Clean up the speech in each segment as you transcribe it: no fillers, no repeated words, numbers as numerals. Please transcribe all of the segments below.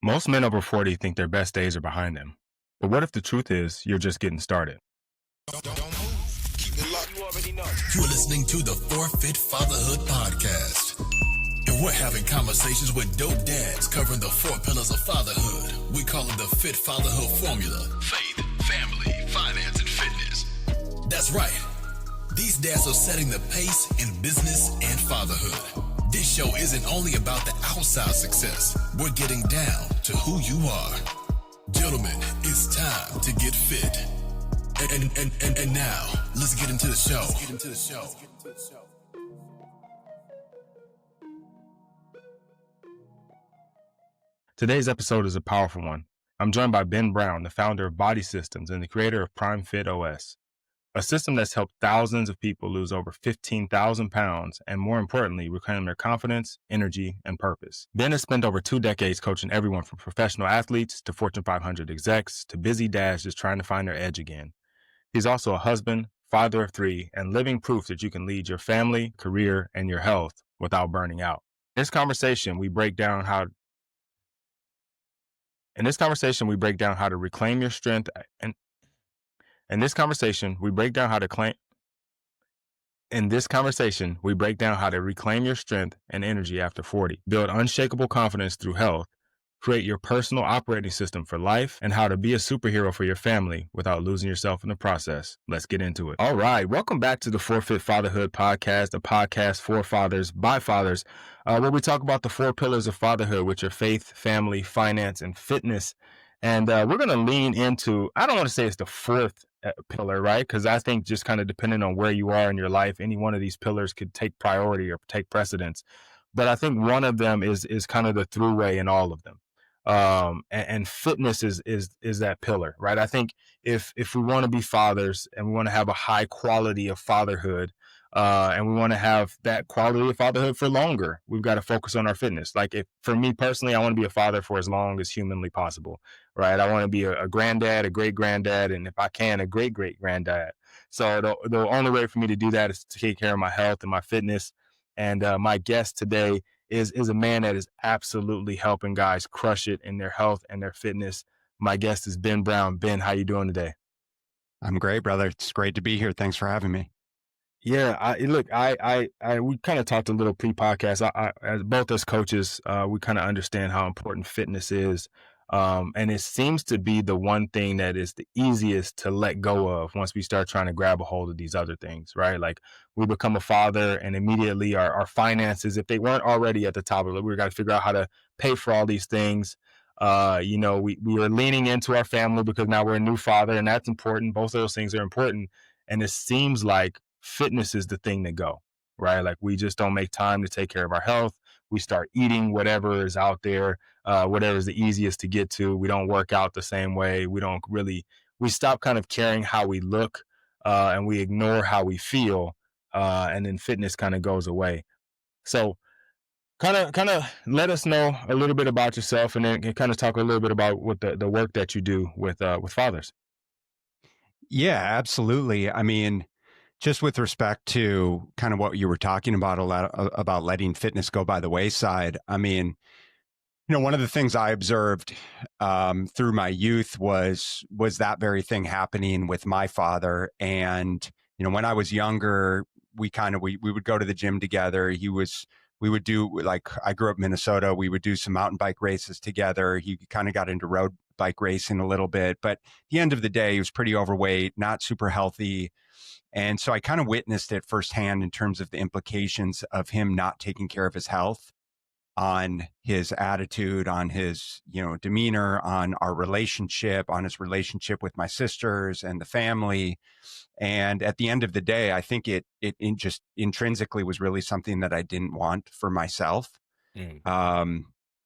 Most men over 40 think their best days are behind them. But what if the truth is you're just getting started? Don't move. Keep it locked. You already know. You're listening to the Forfeit Fatherhood Podcast. And we're having conversations with dope dads covering the 4 pillars of fatherhood. We call it the Fit Fatherhood Formula. Faith, family, finance, and fitness. That's right. These dads are setting the pace in business and fatherhood. This show isn't only about the outside success. We're getting down to who you are. Gentlemen, it's time to get fit. And now, let's get into the show. Today's episode is a powerful one. I'm joined by Ben Brown, the founder of Body Systems and the creator of Prime Fit OS, a system that's helped thousands of people lose over 15,000 pounds and, more importantly, reclaim their confidence, energy, and purpose. Ben has spent over 2 decades coaching everyone from professional athletes to Fortune 500 execs to busy dads just trying to find their edge again. He's also a husband, father of 3, and living proof that you can lead your family, career, and your health without burning out. In this conversation, we break down how to reclaim your strength In this conversation, we break down how to reclaim your strength and energy after 40, build unshakable confidence through health, create your personal operating system for life, and how to be a superhero for your family without losing yourself in the process. Let's get into it. All right. Welcome back to the Forfeit Fatherhood Podcast, a podcast for fathers by fathers, where we talk about the 4 pillars of fatherhood, which are faith, family, finance, and fitness. And we're going to lean into, I don't want to say it's the 4th pillar, right? Because I think just kind of depending on where you are in your life, any one of these pillars could take priority or take precedence. But I think one of them is kind of the throughway in all of them. And fitness is that pillar, right? I think if we want to be fathers and we want to have a high quality of fatherhood, and we want to have that quality of fatherhood for longer, we've got to focus on our fitness. Like for me personally, I want to be a father for as long as humanly possible, right? I want to be a granddad, a great granddad, and if I can, a great great granddad. So the only way for me to do that is to take care of my health and my fitness. And my guest today is a man that is absolutely helping guys crush it in their health and their fitness. My guest is Ben Brown. Ben, how you doing today? I'm great, brother. It's great to be here. Thanks for having me. Yeah, we kind of talked a little pre-podcast. As both as coaches, we kind of understand how important fitness is. And it seems to be the one thing that is the easiest to let go of once we start trying to grab a hold of these other things, right? Like we become a father and immediately our finances, if they weren't already at the top of it, we've got to figure out how to pay for all these things. We are leaning into our family because now we're a new father, and that's important. Both of those things are important. And it seems like fitness is the thing to go, right? Like we just don't make time to take care of our health. We start eating whatever is out there, whatever is the easiest to get to. We don't work out the same way. We stop kind of caring how we look, and we ignore how we feel. And then fitness kind of goes away. So kind of let us know a little bit about yourself, and then kind of talk a little bit about what the work that you do with fathers. Yeah, absolutely. I mean, just with respect to kind of what you were talking about, a lot about letting fitness go by the wayside. I mean, one of the things I observed through my youth was that very thing happening with my father. And, when I was younger, we would go to the gym together. We would do, like, I grew up in Minnesota. We would do some mountain bike races together. He kind of got into road bike racing a little bit, but at the end of the day, he was pretty overweight, not super healthy. And so I kind of witnessed it firsthand in terms of the implications of him not taking care of his health on his attitude, on his, demeanor, on our relationship, on his relationship with my sisters and the family. And at the end of the day, I think it just intrinsically was really something that I didn't want for myself.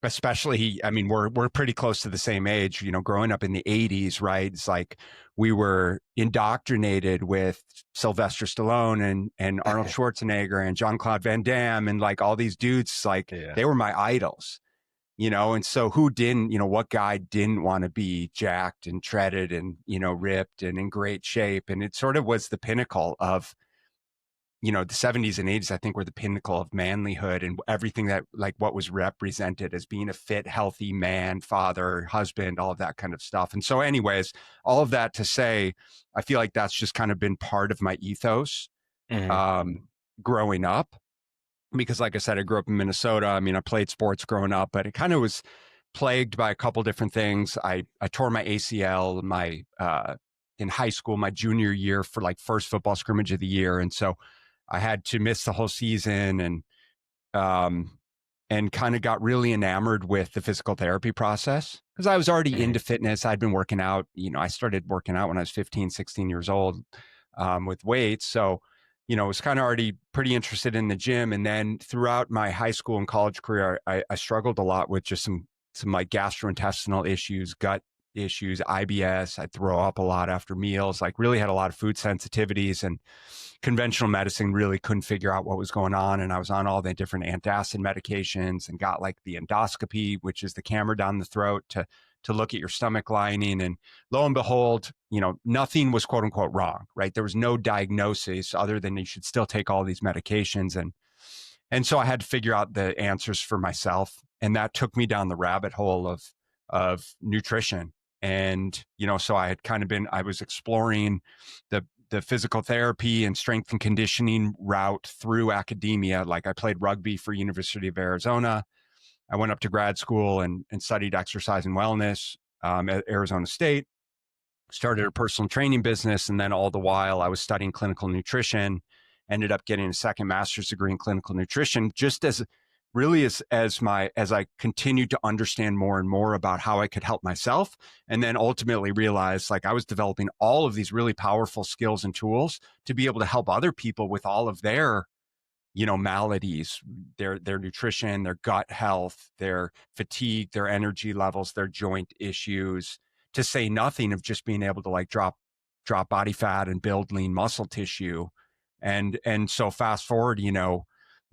Especially, I mean, we're pretty close to the same age, growing up in the 80s, right? It's like we were indoctrinated with Sylvester Stallone and Arnold Schwarzenegger and Jean-Claude Van Damme and like all these dudes, They were my idols, and so what guy didn't want to be jacked and treaded and, ripped and in great shape? And it sort of was the pinnacle of the 70s and 80s, I think, were the pinnacle of manlyhood and everything that, like, what was represented as being a fit, healthy man, father, husband, all of that kind of stuff. And so anyways, all of that to say, I feel like that's just kind of been part of my ethos Mhm. growing up. Because like I said, I grew up in Minnesota. I mean, I played sports growing up, but it kind of was plagued by a couple different things. I tore my ACL in high school, my junior year, for like first football scrimmage of the year. And so I had to miss the whole season, um, and kind of got really enamored with the physical therapy process because I was already Mhm. into fitness. I'd been working out. I started working out when I was 15, 16 years old, with weights. So, was kind of already pretty interested in the gym. And then throughout my high school and college career, I struggled a lot with just some like gastrointestinal issues, gut issues, IBS. I'd throw up a lot after meals, like really had a lot of food sensitivities, and conventional medicine really couldn't figure out what was going on. And I was on all the different antacid medications and got like the endoscopy, which is the camera down the throat to look at your stomach lining. And lo and behold, nothing was quote unquote wrong, right? There was no diagnosis other than you should still take all these medications. And so I had to figure out the answers for myself. And that took me down the rabbit hole of nutrition. And, so I was exploring the physical therapy and strength and conditioning route through academia. Like I played rugby for University of Arizona. I went up to grad school and studied exercise and wellness at Arizona State, started a personal training business. And then all the while I was studying clinical nutrition, ended up getting a second master's degree in clinical nutrition, just as really as I continued to understand more and more about how I could help myself. And then ultimately realized like I was developing all of these really powerful skills and tools to be able to help other people with all of their maladies, their nutrition, their gut health, their fatigue, their energy levels, their joint issues, to say nothing of just being able to like drop body fat and build lean muscle tissue. And so fast forward,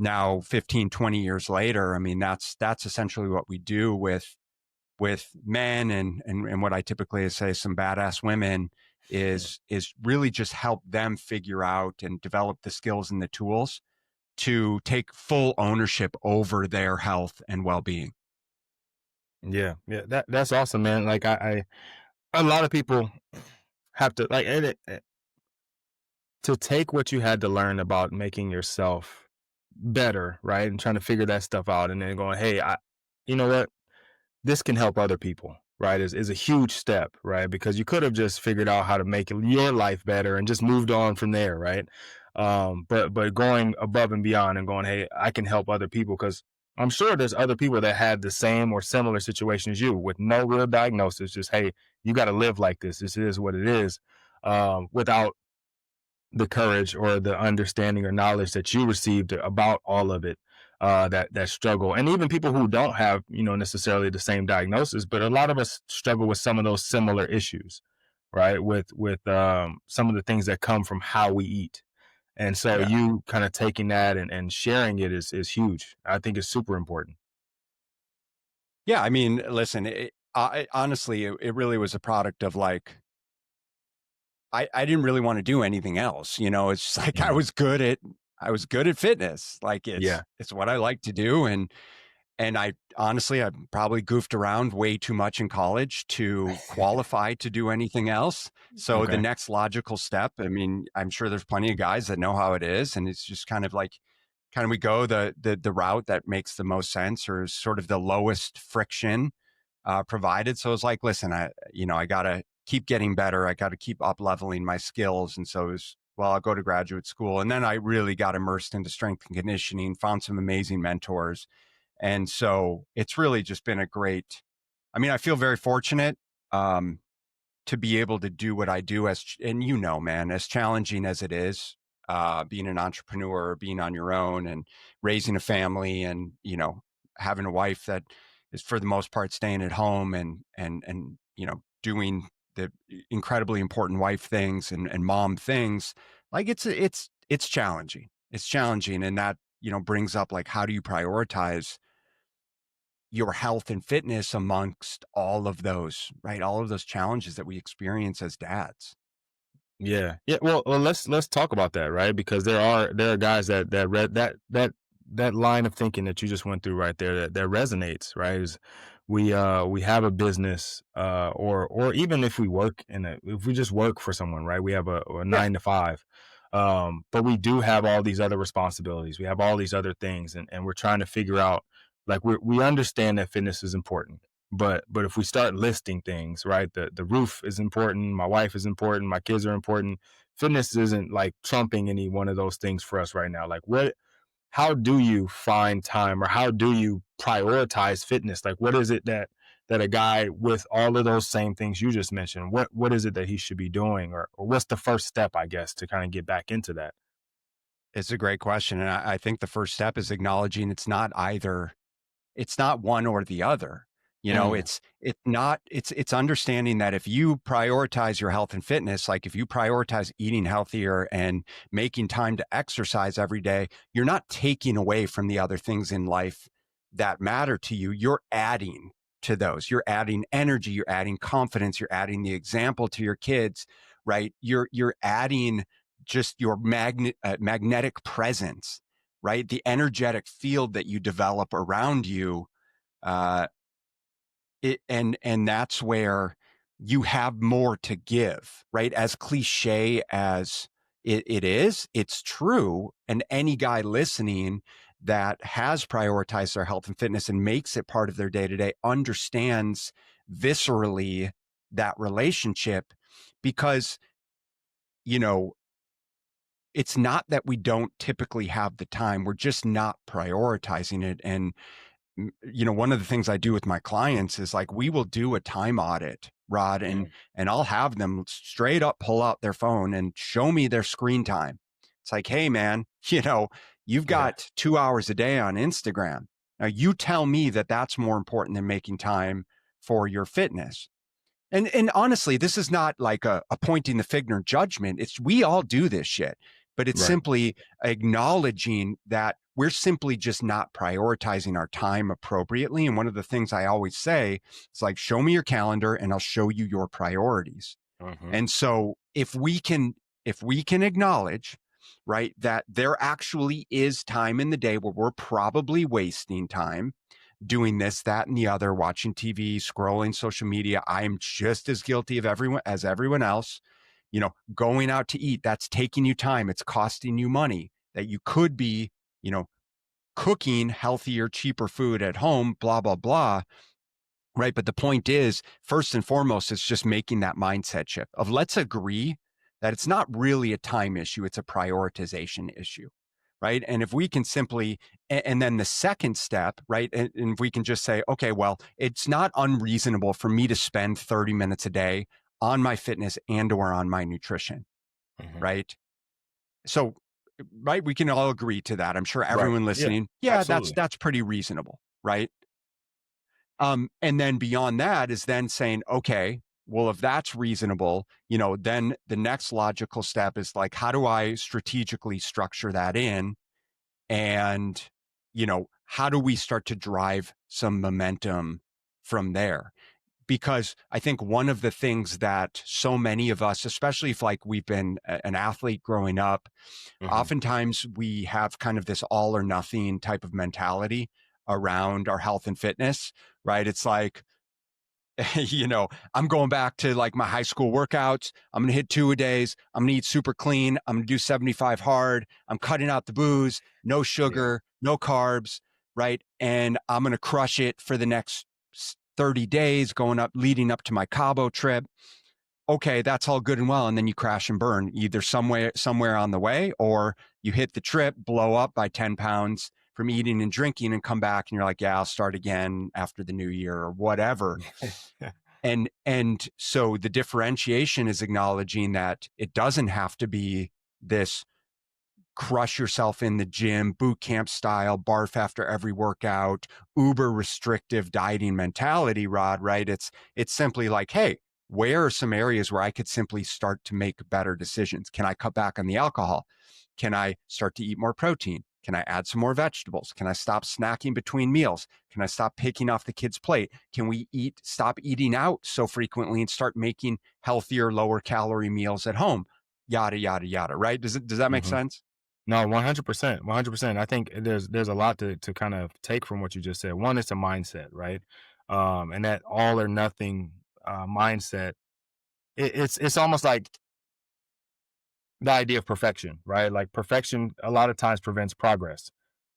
now 15, 20 years later, I mean, that's essentially what we do with men and what I typically say some badass women is really just help them figure out and develop the skills and the tools to take full ownership over their health and well-being. Yeah, yeah, that's awesome, man. Like a lot of people have to like to take what you had to learn about making yourself better, right? And trying to figure that stuff out, and then going, hey, you know what? This can help other people, right? Is a huge step, right? Because you could have just figured out how to make your life better and just moved on from there, right? But going above and beyond and going, hey, I can help other people because I'm sure there's other people that had the same or similar situation as you with no real diagnosis. Just hey, you got to live like this. This is what it is, without the courage or the understanding or knowledge that you received about all of it, that struggle. And even people who don't have necessarily the same diagnosis, but a lot of us struggle with some of those similar issues, right? With some of the things that come from how we eat. And so Yeah. you kind of taking that and sharing it is huge. I think it's super important. Yeah. I mean, listen, honestly, it really was a product of like, I didn't really want to do anything else. It's just like Mhm. I was good at fitness. Like Yeah. it's what I like to do. And I honestly, I probably goofed around way too much in college to qualify to do anything else. So the Okay. next logical step, I mean, I'm sure there's plenty of guys that know how it is. And it's just kind of like, we go the route that makes the most sense or is sort of the lowest friction provided. So it's like, listen, I got to keep getting better. I got to keep up leveling my skills. And so it was, well, I'll go to graduate school. And then I really got immersed into strength and conditioning, found some amazing mentors. And so it's really just been I mean, I feel very fortunate um, to be able to do what I do and man, as challenging as it is, being an entrepreneur, being on your own and raising a family and, having a wife that is for the most part staying at home and, doing the incredibly important wife things and mom things. Like it's challenging. It's challenging. And that, brings up like, how do you prioritize your health and fitness amongst all of those, right? All of those challenges that we experience as dads. Yeah. Yeah. Well, let's talk about that, right? Because there are guys that read that line of thinking that you just went through right there that resonates, right? Is we have a business, or even if if we just work for someone, right? We have a Yeah. 9 to 5. But we do have all these other responsibilities. We have all these other things, and we're trying to figure out, like, we understand that fitness is important. But if we start listing things, right, the roof is important, my wife is important, my kids are important. Fitness isn't like trumping any one of those things for us right now. Like, how do you find time, or how do you prioritize fitness? Like, what is it that a guy with all of those same things you just mentioned, what is it that he should be doing, or what's the first step, I guess, to kind of get back into that? It's a great question. And I think the first step is acknowledging it's not one or the other. You know, Mm, it's understanding that if you prioritize your health and fitness, like if you prioritize eating healthier and making time to exercise every day, you're not taking away from the other things in life that matter to you. You're adding to those. You're adding energy, you're adding confidence, you're adding the example to your kids, right? You're adding just your magnetic presence, right? The energetic field that you develop around you, uh, and that's where you have more to give, right? As cliche as it is, it's true. And any guy listening that has prioritized their health and fitness and makes it part of their day to day understands viscerally that relationship, because, you know, it's not that we don't typically have the time. We're just not prioritizing it. And you know, one of the things I do with my clients is like, we will do a time audit, Rod, mm, and I'll have them straight up pull out their phone and show me their screen time. It's like, hey man, you know, you've yeah. got 2 hours a day on Instagram. Now you tell me that that's more important than making time for your fitness. And honestly, this is not like a pointing the finger judgment. It's we all do this shit, but it's Right. simply acknowledging that we're simply just not prioritizing our time appropriately. And one of the things I always say is like, show me your calendar and I'll show you your priorities. Hmm. And so if we can acknowledge, right, that there actually is time in the day where we're probably wasting time doing this, that, and the other, watching TV, scrolling social media. I am just as guilty of everyone else. You know, going out to eat, that's taking you time. It's costing you money that you could be, you know, cooking healthier, cheaper food at home, blah, blah, blah. Right. But the point is, first and foremost, it's just making that mindset shift of let's agree that it's not really a time issue, it's a prioritization issue. Right. And if we can simply, and then the second step, right. And if we can just say, okay, well, it's not unreasonable for me to spend 30 minutes a day on my fitness and or on my nutrition. Hmm. Right. So, right. We can all agree to that. I'm sure Right. everyone Yeah. listening, yeah, that's, Absolutely. that's pretty reasonable. Right. And then beyond that is then saying, okay, well, if that's reasonable, you know, then the next logical step is like, how do I strategically structure that in? And, you know, how do we start to drive some momentum from there? Because I think one of the things that so many of us, especially if like we've been an athlete growing up, Hmm. oftentimes we have kind of this all or nothing type of mentality around our health and fitness, right? It's like, you know, I'm going back to like my high school workouts. I'm going to hit 2 a days. I'm going to eat super clean. I'm going to do 75 hard. I'm cutting out the booze, no Yeah. sugar, no carbs, right? And I'm going to crush it for the next 30 days going up, leading up to my Cabo trip. Okay, that's all good and well. And then you crash and burn either somewhere on the way, or you hit the trip, blow up by 10 pounds from eating and drinking and come back and you're like, yeah, I'll start again after the new year or whatever. And so the differentiation is acknowledging that it doesn't have to be this crush yourself in the gym, boot camp style, barf after every workout, uber restrictive dieting mentality, Rod, right? It's simply like, hey, where are some areas where I could simply start to make better decisions? Can I cut back on the alcohol? Can I start to eat more protein? Can I add some more vegetables? Can I stop snacking between meals? Can I stop picking off the kid's plate? Can we stop eating out so frequently and start making healthier, lower calorie meals at home? yada, yada, yada. Right. Does that make Mhm. sense? No, 100%, 100%. I think there's a lot to kind of take from what you just said. One, it's a mindset, right? And that all or nothing mindset. It's almost like the idea of perfection, right? Like perfection a lot of times prevents progress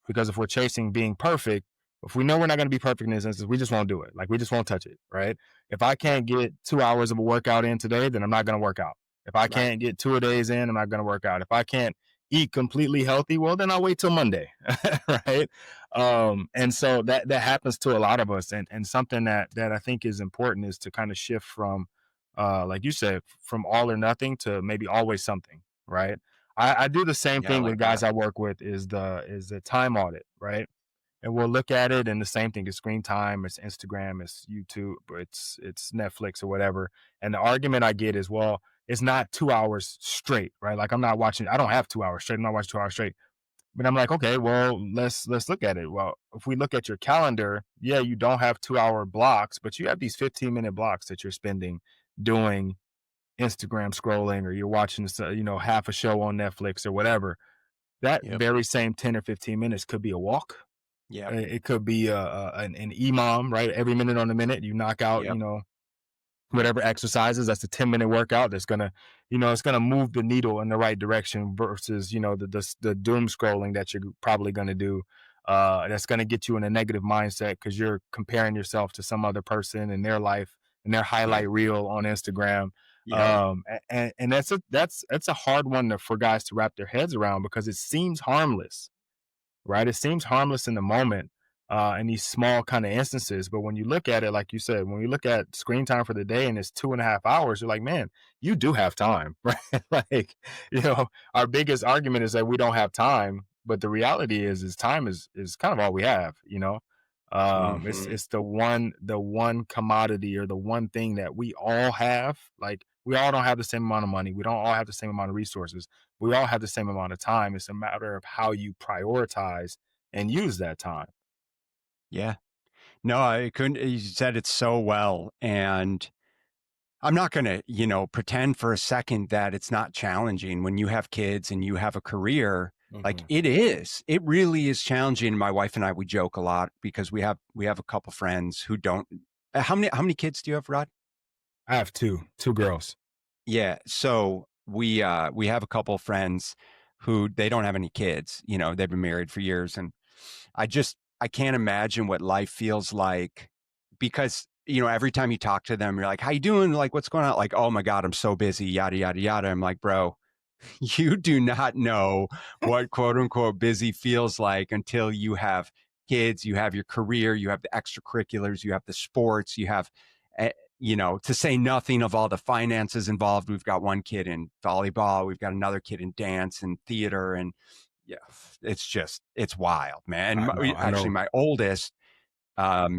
because if we're chasing being perfect, if we know we're not going to be perfect in this instance, we just won't do it. Like we just won't touch it, right? If I can't get 2 hours of a workout in today, then I'm not going to work out. If I Right. can't get 2 days in, I'm not going to work out. If I can't eat completely healthy, well, then I'll wait till Monday, right? And so that happens to a lot of us, and something that I think is important is to kind of shift from, like you said, from all or nothing to maybe always something, right? I do the same Yeah. I thing with like guys that. I work with is the time audit, right? And we'll look at it and the same thing is screen time, it's Instagram, it's YouTube, it's Netflix or whatever. And the argument I get is, well, it's not 2 hours straight, right? Like I don't have 2 hours straight. I'm not watching 2 hours straight. But I'm like, okay, well, let's look at it. Well, if we look at your calendar, yeah, you don't have 2 hour blocks, but you have these 15-minute blocks that you're spending doing Instagram scrolling, or you're watching half a show on Netflix or whatever. That Yep. very same 10 or 15 minutes could be a walk. Yep. It could be an EMOM, right? Every minute on the minute, you knock out, Yep. whatever exercises. That's a 10-minute workout. That's it's gonna move the needle in the right direction versus, the doom scrolling that you're probably gonna do. That's gonna get you in a negative mindset because you're comparing yourself to some other person in their life and their Yep. highlight reel on Instagram. Yep. And that's a hard one for guys to wrap their heads around because it seems harmless, right? It seems harmless in the moment, in these small kind of instances. But when you look at it, like you said, when you look at screen time for the day and it's 2.5 hours, you're like, man, you do have time, right? Like, our biggest argument is that we don't have time. But the reality is time is kind of all we have, Mm-hmm. it's the one commodity or the one thing that we all have. Like we all don't have the same amount of money. We don't all have the same amount of resources. We all have the same amount of time. It's a matter of how you prioritize and use that time. Yeah. No, I couldn't. You said it so well. And I'm not going to, pretend for a second that it's not challenging when you have kids and you have a career. Like Mhm. it is. It really is challenging. My wife and I, we joke a lot because we have a couple friends who don't. How many kids do you have, Rod? I have two girls. Yeah. So we have a couple friends who they don't have any kids. They've been married for years, and I can't imagine what life feels like because every time you talk to them, you're like, "How you doing? Like, what's going on?" Like, "Oh my God, I'm so busy." Yada yada yada. I'm like, bro, you do not know what quote unquote busy feels like until you have kids, you have your career, you have the extracurriculars, you have the sports, you have, eh, to say nothing of all the finances involved. We've got one kid in volleyball, we've got another kid in dance and theater. And yeah, it's wild, man. I know, I Actually, know. my oldest,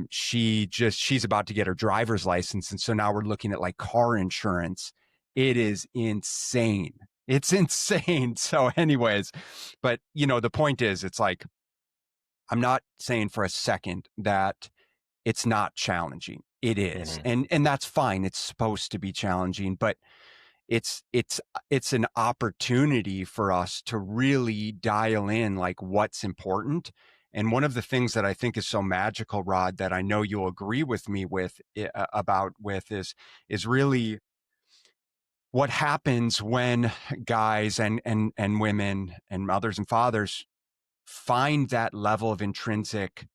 she's about to get her driver's license. And so now we're looking at like car insurance. It is insane. It's insane. So anyways, but the point is, it's like, I'm not saying for a second that it's not challenging. It is. Mhm. And that's fine. It's supposed to be challenging, but it's an opportunity for us to really dial in like what's important. And one of the things that I think is so magical, Rod, that I know you'll agree with me with is really what happens when guys and women and mothers and fathers find that level of intrinsic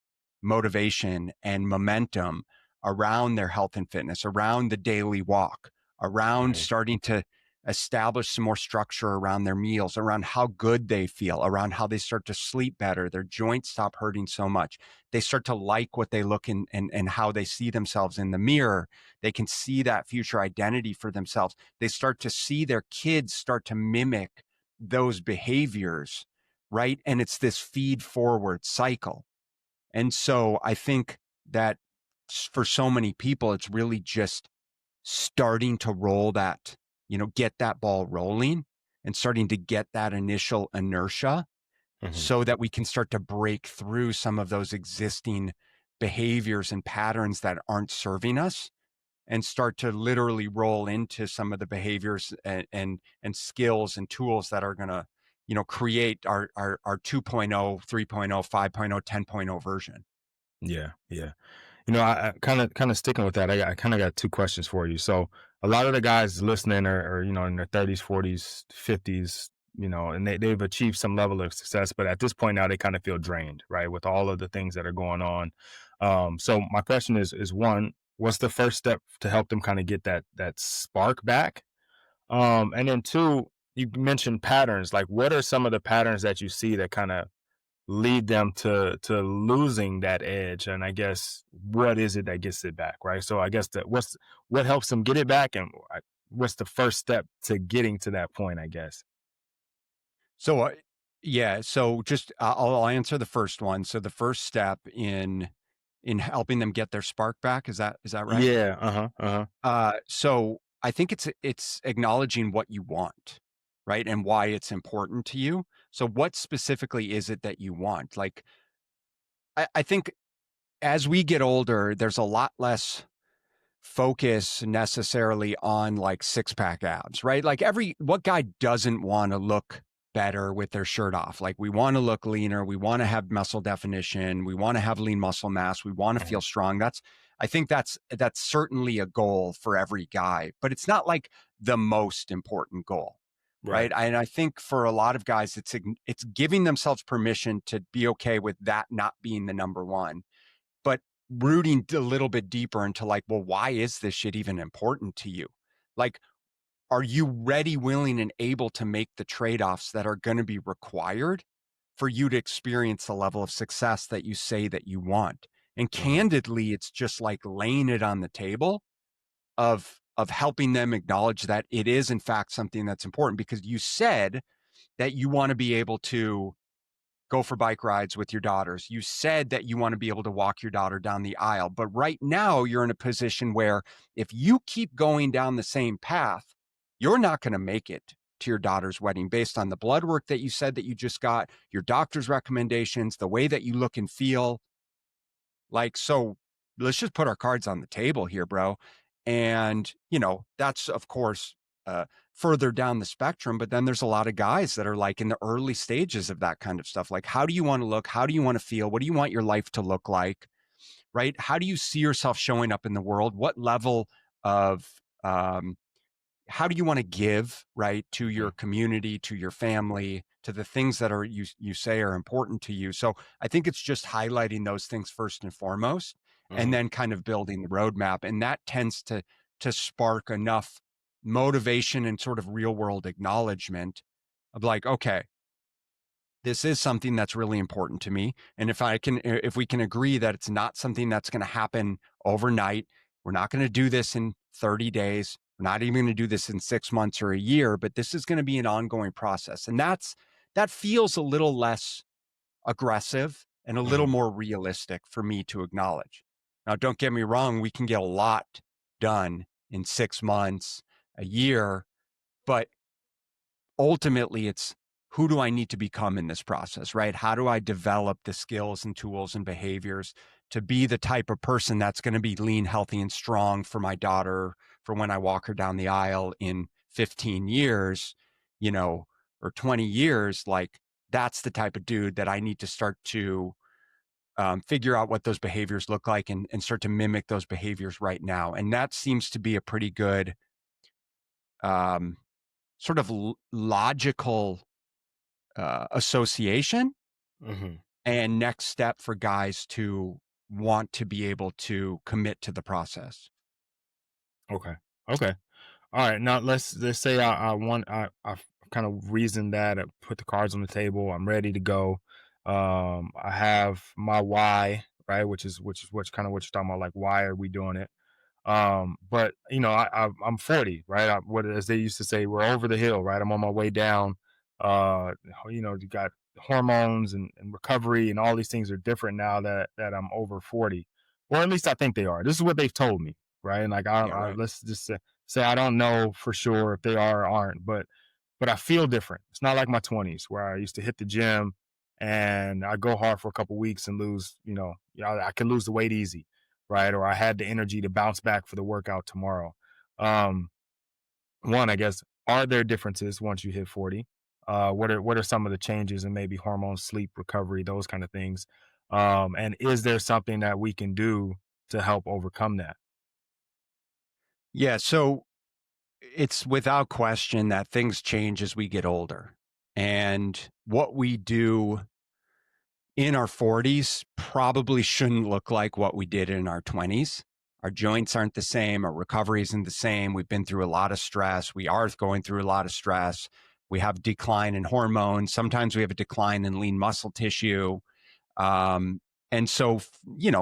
motivation and momentum around their health and fitness, around the daily walk, around Right. starting to establish some more structure around their meals, around how good they feel, around how they start to sleep better, their joints stop hurting so much. They start to like what they look in and how they see themselves in the mirror. They can see that future identity for themselves. They start to see their kids start to mimic those behaviors, right? And it's this feed forward cycle. And so I think that for so many people, it's really just starting to roll that, get that ball rolling and starting to get that initial inertia Mhm. so that we can start to break through some of those existing behaviors and patterns that aren't serving us. and start to literally roll into some of the behaviors and skills and tools that are going to, create our 2.0, 3.0, 5.0, 10.0 version. Yeah, yeah. I kind of sticking with that. I kind of got two questions for you. So a lot of the guys listening are in their 30s, 40s, 50s, and they've achieved some level of success, but at this point now they kind of feel drained, right, with all of the things that are going on. So my question is one, what's the first step to help them kind of get that spark back? And then two, you mentioned patterns. Like, what are some of the patterns that you see that kind of lead them to losing that edge? And I guess what is it that gets it back, right? So I guess that what helps them get it back, and what's the first step to getting to that point, I guess. So, yeah. So just I'll answer the first one. So the first step in helping them get their spark back, is that right? Yeah, uh-huh, uh-huh. So I think it's acknowledging what you want, right, and why it's important to you. So what specifically is it that you want? Like, I think as we get older, there's a lot less focus necessarily on like six pack abs, right? Like what guy doesn't want to look better with their shirt off? Like we want to look leaner, we want to have muscle definition, we want to have lean muscle mass, we want to feel strong. I think that's certainly a goal for every guy, but it's not like the most important goal. Right. Right. And I think for a lot of guys, it's giving themselves permission to be okay with that not being the number one, but rooting a little bit deeper into like, well, why is this shit even important to you? Like, are you ready, willing, and able to make the trade-offs that are going to be required for you to experience the level of success that you say that you want? And Uh-huh. candidly, it's just like laying it on the table of helping them acknowledge that it is in fact something that's important, because you said that you want to be able to go for bike rides with your daughters. You said that you want to be able to walk your daughter down the aisle. But right now, you're in a position where if you keep going down the same path, you're not going to make it to your daughter's wedding based on the blood work that you said that you just got, your doctor's recommendations, the way that you look and feel. Like, so let's just put our cards on the table here, bro. And, that's of course further down the spectrum. But then there's a lot of guys that are like in the early stages of that kind of stuff. Like, how do you want to look? How do you want to feel? What do you want your life to look like? Right? How do you see yourself showing up in the world? What level of how do you want to give, right, to your community, to your family, to the things that are you say are important to you? So I think it's just highlighting those things first and foremost, and Mhm. then kind of building the roadmap. And that tends to spark enough motivation and sort of real world acknowledgement of like, okay, this is something that's really important to me. And if we can agree that it's not something that's going to happen overnight, we're not going to do this in 30 days. We're not even going to do this in 6 months or a year, but this is going to be an ongoing process. And that feels a little less aggressive and a little Mhm. more realistic for me to acknowledge. Now, don't get me wrong. We can get a lot done in 6 months, a year, but ultimately it's, who do I need to become in this process, right? How do I develop the skills and tools and behaviors to be the type of person that's going to be lean, healthy, and strong for my daughter, for when I walk her down the aisle in 15 years, or 20 years? Like, that's the type of dude that I need to start to figure out what those behaviors look like, and start to mimic those behaviors right now. And that seems to be a pretty good um, sort of logical association Mhm. and next step for guys to want to be able to commit to the process. Okay. Okay. All right. Now let's say I've kind of reasoned that, I put the cards on the table. I'm ready to go. I have my why, right, which is what's kind of what you're talking about. Like, why are we doing it? But I'm 40, right? What, as they used to say, we're over the hill, right? I'm on my way down. You got hormones and recovery and all these things are different now that I'm over 40, or at least I think they are. This is what they've told me, right? And like, Yeah, right. let's just say I don't know for sure if they are or aren't, but I feel different. It's not like my 20s where I used to hit the gym and I go hard for a couple weeks and lose, I can lose the weight easy. right? Or I had the energy to bounce back for the workout tomorrow. Um, One, I guess, are there differences once you hit 40? What are some of the changes in maybe hormone, sleep, recovery, those kind of things? And is there something that we can do to help overcome that? Yeah. So it's without question that things change as we get older. And what we do in our 40s probably shouldn't look like what we did in our 20s. Our joints aren't the same. Our recovery isn't the same. We've been through a lot of stress. We are going through a lot of stress. We have decline in hormones. Sometimes we have a decline in lean muscle tissue. Um, and so,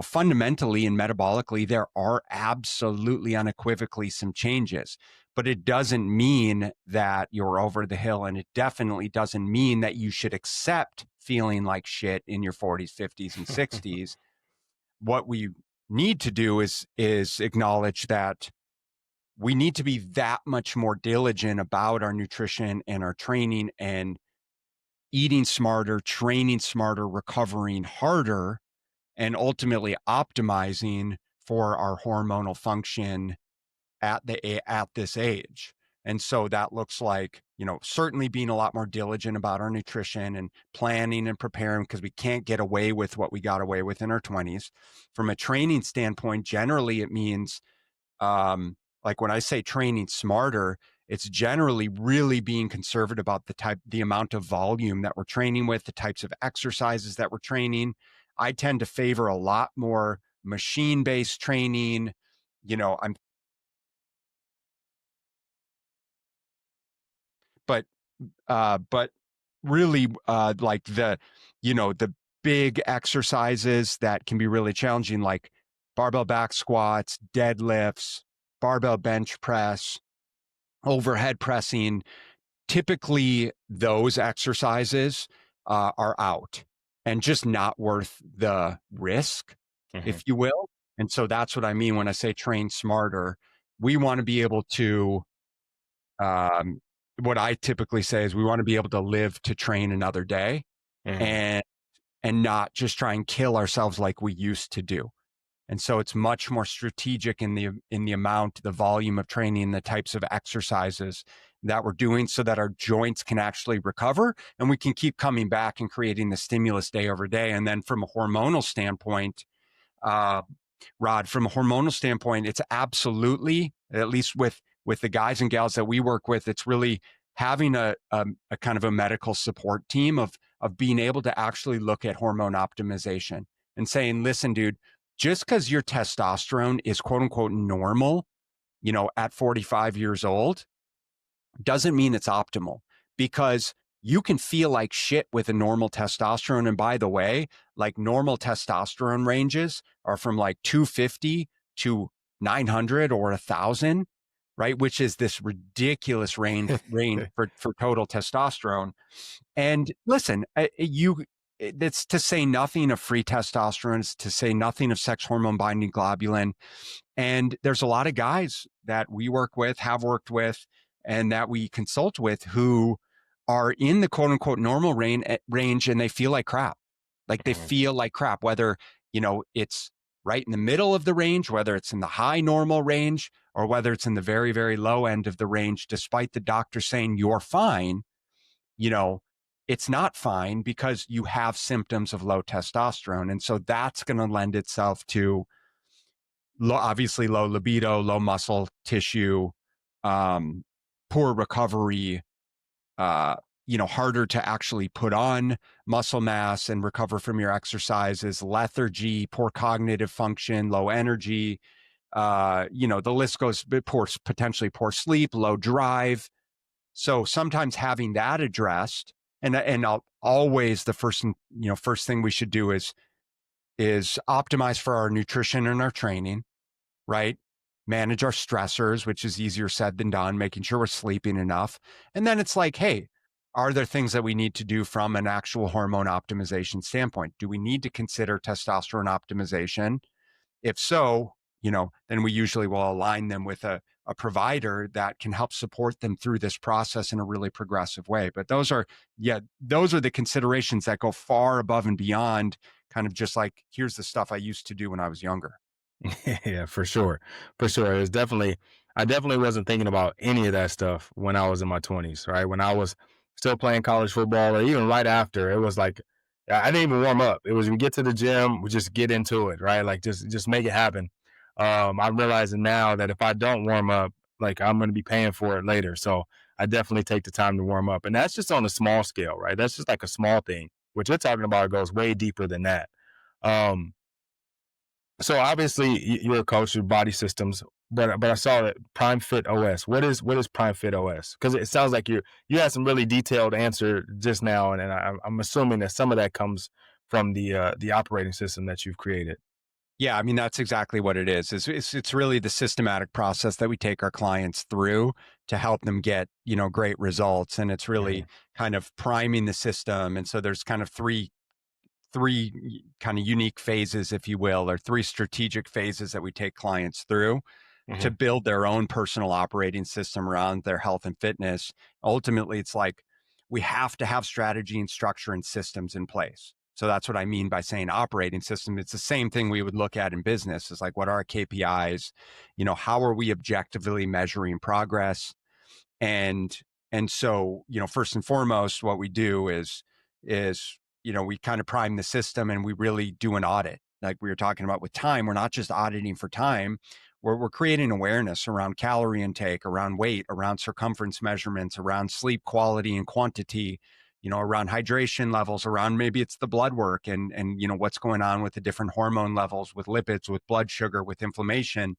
fundamentally and metabolically, there are absolutely unequivocally some changes, but it doesn't mean that you're over the hill. And it definitely doesn't mean that you should accept feeling like shit in your 40s, 50s, and 60s. What we need to do is acknowledge that we need to be that much more diligent about our nutrition and our training and eating smarter, training smarter, recovering harder, and ultimately optimizing for our hormonal function at this age. And so that looks like, certainly being a lot more diligent about our nutrition and planning and preparing, because we can't get away with what we got away with in our 20s. From a training standpoint, generally it means, like when I say training smarter, it's generally really being conservative about the amount of volume that we're training with, the types of exercises that we're training. I tend to favor a lot more machine-based training. I'm but but really like the big exercises that can be really challenging, like barbell back squats, deadlifts, barbell bench press, overhead pressing. Typically those exercises are out and just not worth the risk, Mhm. if you will. And so that's what I mean when I say train smarter. We want to be able to um, what I typically say is we want to be able to live to train another day, Mhm. and not just try and kill ourselves like we used to do. And so it's much more strategic in the amount, the volume of training, the types of exercises that we're doing, so that our joints can actually recover and we can keep coming back and creating the stimulus day over day. And then from a hormonal standpoint, uh, Rod, from a hormonal standpoint, it's absolutely, at least with the guys and gals that we work with, it's really having a kind of a medical support team of being able to actually look at hormone optimization and saying, listen, dude, just because your testosterone is quote unquote normal, at 45 years old, doesn't mean it's optimal, because you can feel like shit with a normal testosterone. And by the way, like normal testosterone ranges are from like 250 to 900 or 1,000, right? Which is this ridiculous range for total testosterone. And listen, it's to say nothing of free testosterone, it's to say nothing of sex hormone binding globulin. And there's a lot of guys that we work with, have worked with, and that we consult with who are in the quote unquote normal range, and they feel like crap. Like they Mhm. feel like crap, whether, it's right in the middle of the range, whether it's in the high normal range, or whether it's in the very, very low end of the range, despite the doctor saying you're fine, you know, it's not fine because you have symptoms of low testosterone. And so that's going to lend itself to obviously low libido, low muscle tissue, um, poor recovery, harder to actually put on muscle mass and recover from your exercises, lethargy, poor cognitive function, low energy. The list goes, potentially poor sleep, low drive. So sometimes having that addressed, and I'll always the first thing we should do is optimize for our nutrition and our training, right? Manage our stressors, which is easier said than done, making sure we're sleeping enough. And then it's like, hey, are there things that we need to do from an actual hormone optimization standpoint? Do we need to consider testosterone optimization? If so, then we usually will align them with a provider that can help support them through this process in a really progressive way. But those are the considerations that go far above and beyond kind of just like, here's the stuff I used to do when I was younger. Yeah, for sure. For sure. It was definitely I definitely wasn't thinking about any of that stuff when I was in my 20s, right? When I was still playing college football or even right after, it was like I didn't even warm up. It was we get to the gym, we just get into it, right? Like just make it happen. I'm realizing now that if I don't warm up, like I'm going to be paying for it later. So I definitely take the time to warm up. And that's just on a small scale, right? That's just like a small thing. What you're talking about goes way deeper than that. Um, so obviously you're a coach with body systems, but I saw that Prime Fit OS. What is Prime Fit OS? Because it sounds like you had some really detailed answer just now, and I'm assuming that some of that comes from the operating system that you've created. Yeah, I mean, that's exactly what it is. It's really the systematic process that we take our clients through to help them get, great results. And it's really Hmm. kind of priming the system. And so there's kind of three kind of unique phases, if you will, or three strategic phases that we take clients through to Hmm. build their own personal operating system around their health and fitness. Ultimately, it's like we have to have strategy and structure and systems in place. So that's what I mean by saying operating system. It's the same thing we would look at in business. Is like, what are our KPIs? How are we objectively measuring progress? and and so first and foremost what we do is we kind of prime the system and we really do an audit like we were talking about with time. We're not just auditing for time. We're creating awareness around calorie intake, around weight, around circumference measurements, around sleep quality and quantity, around hydration levels, around maybe it's the blood work and what's going on with the different hormone levels, with lipids, with blood sugar, with inflammation.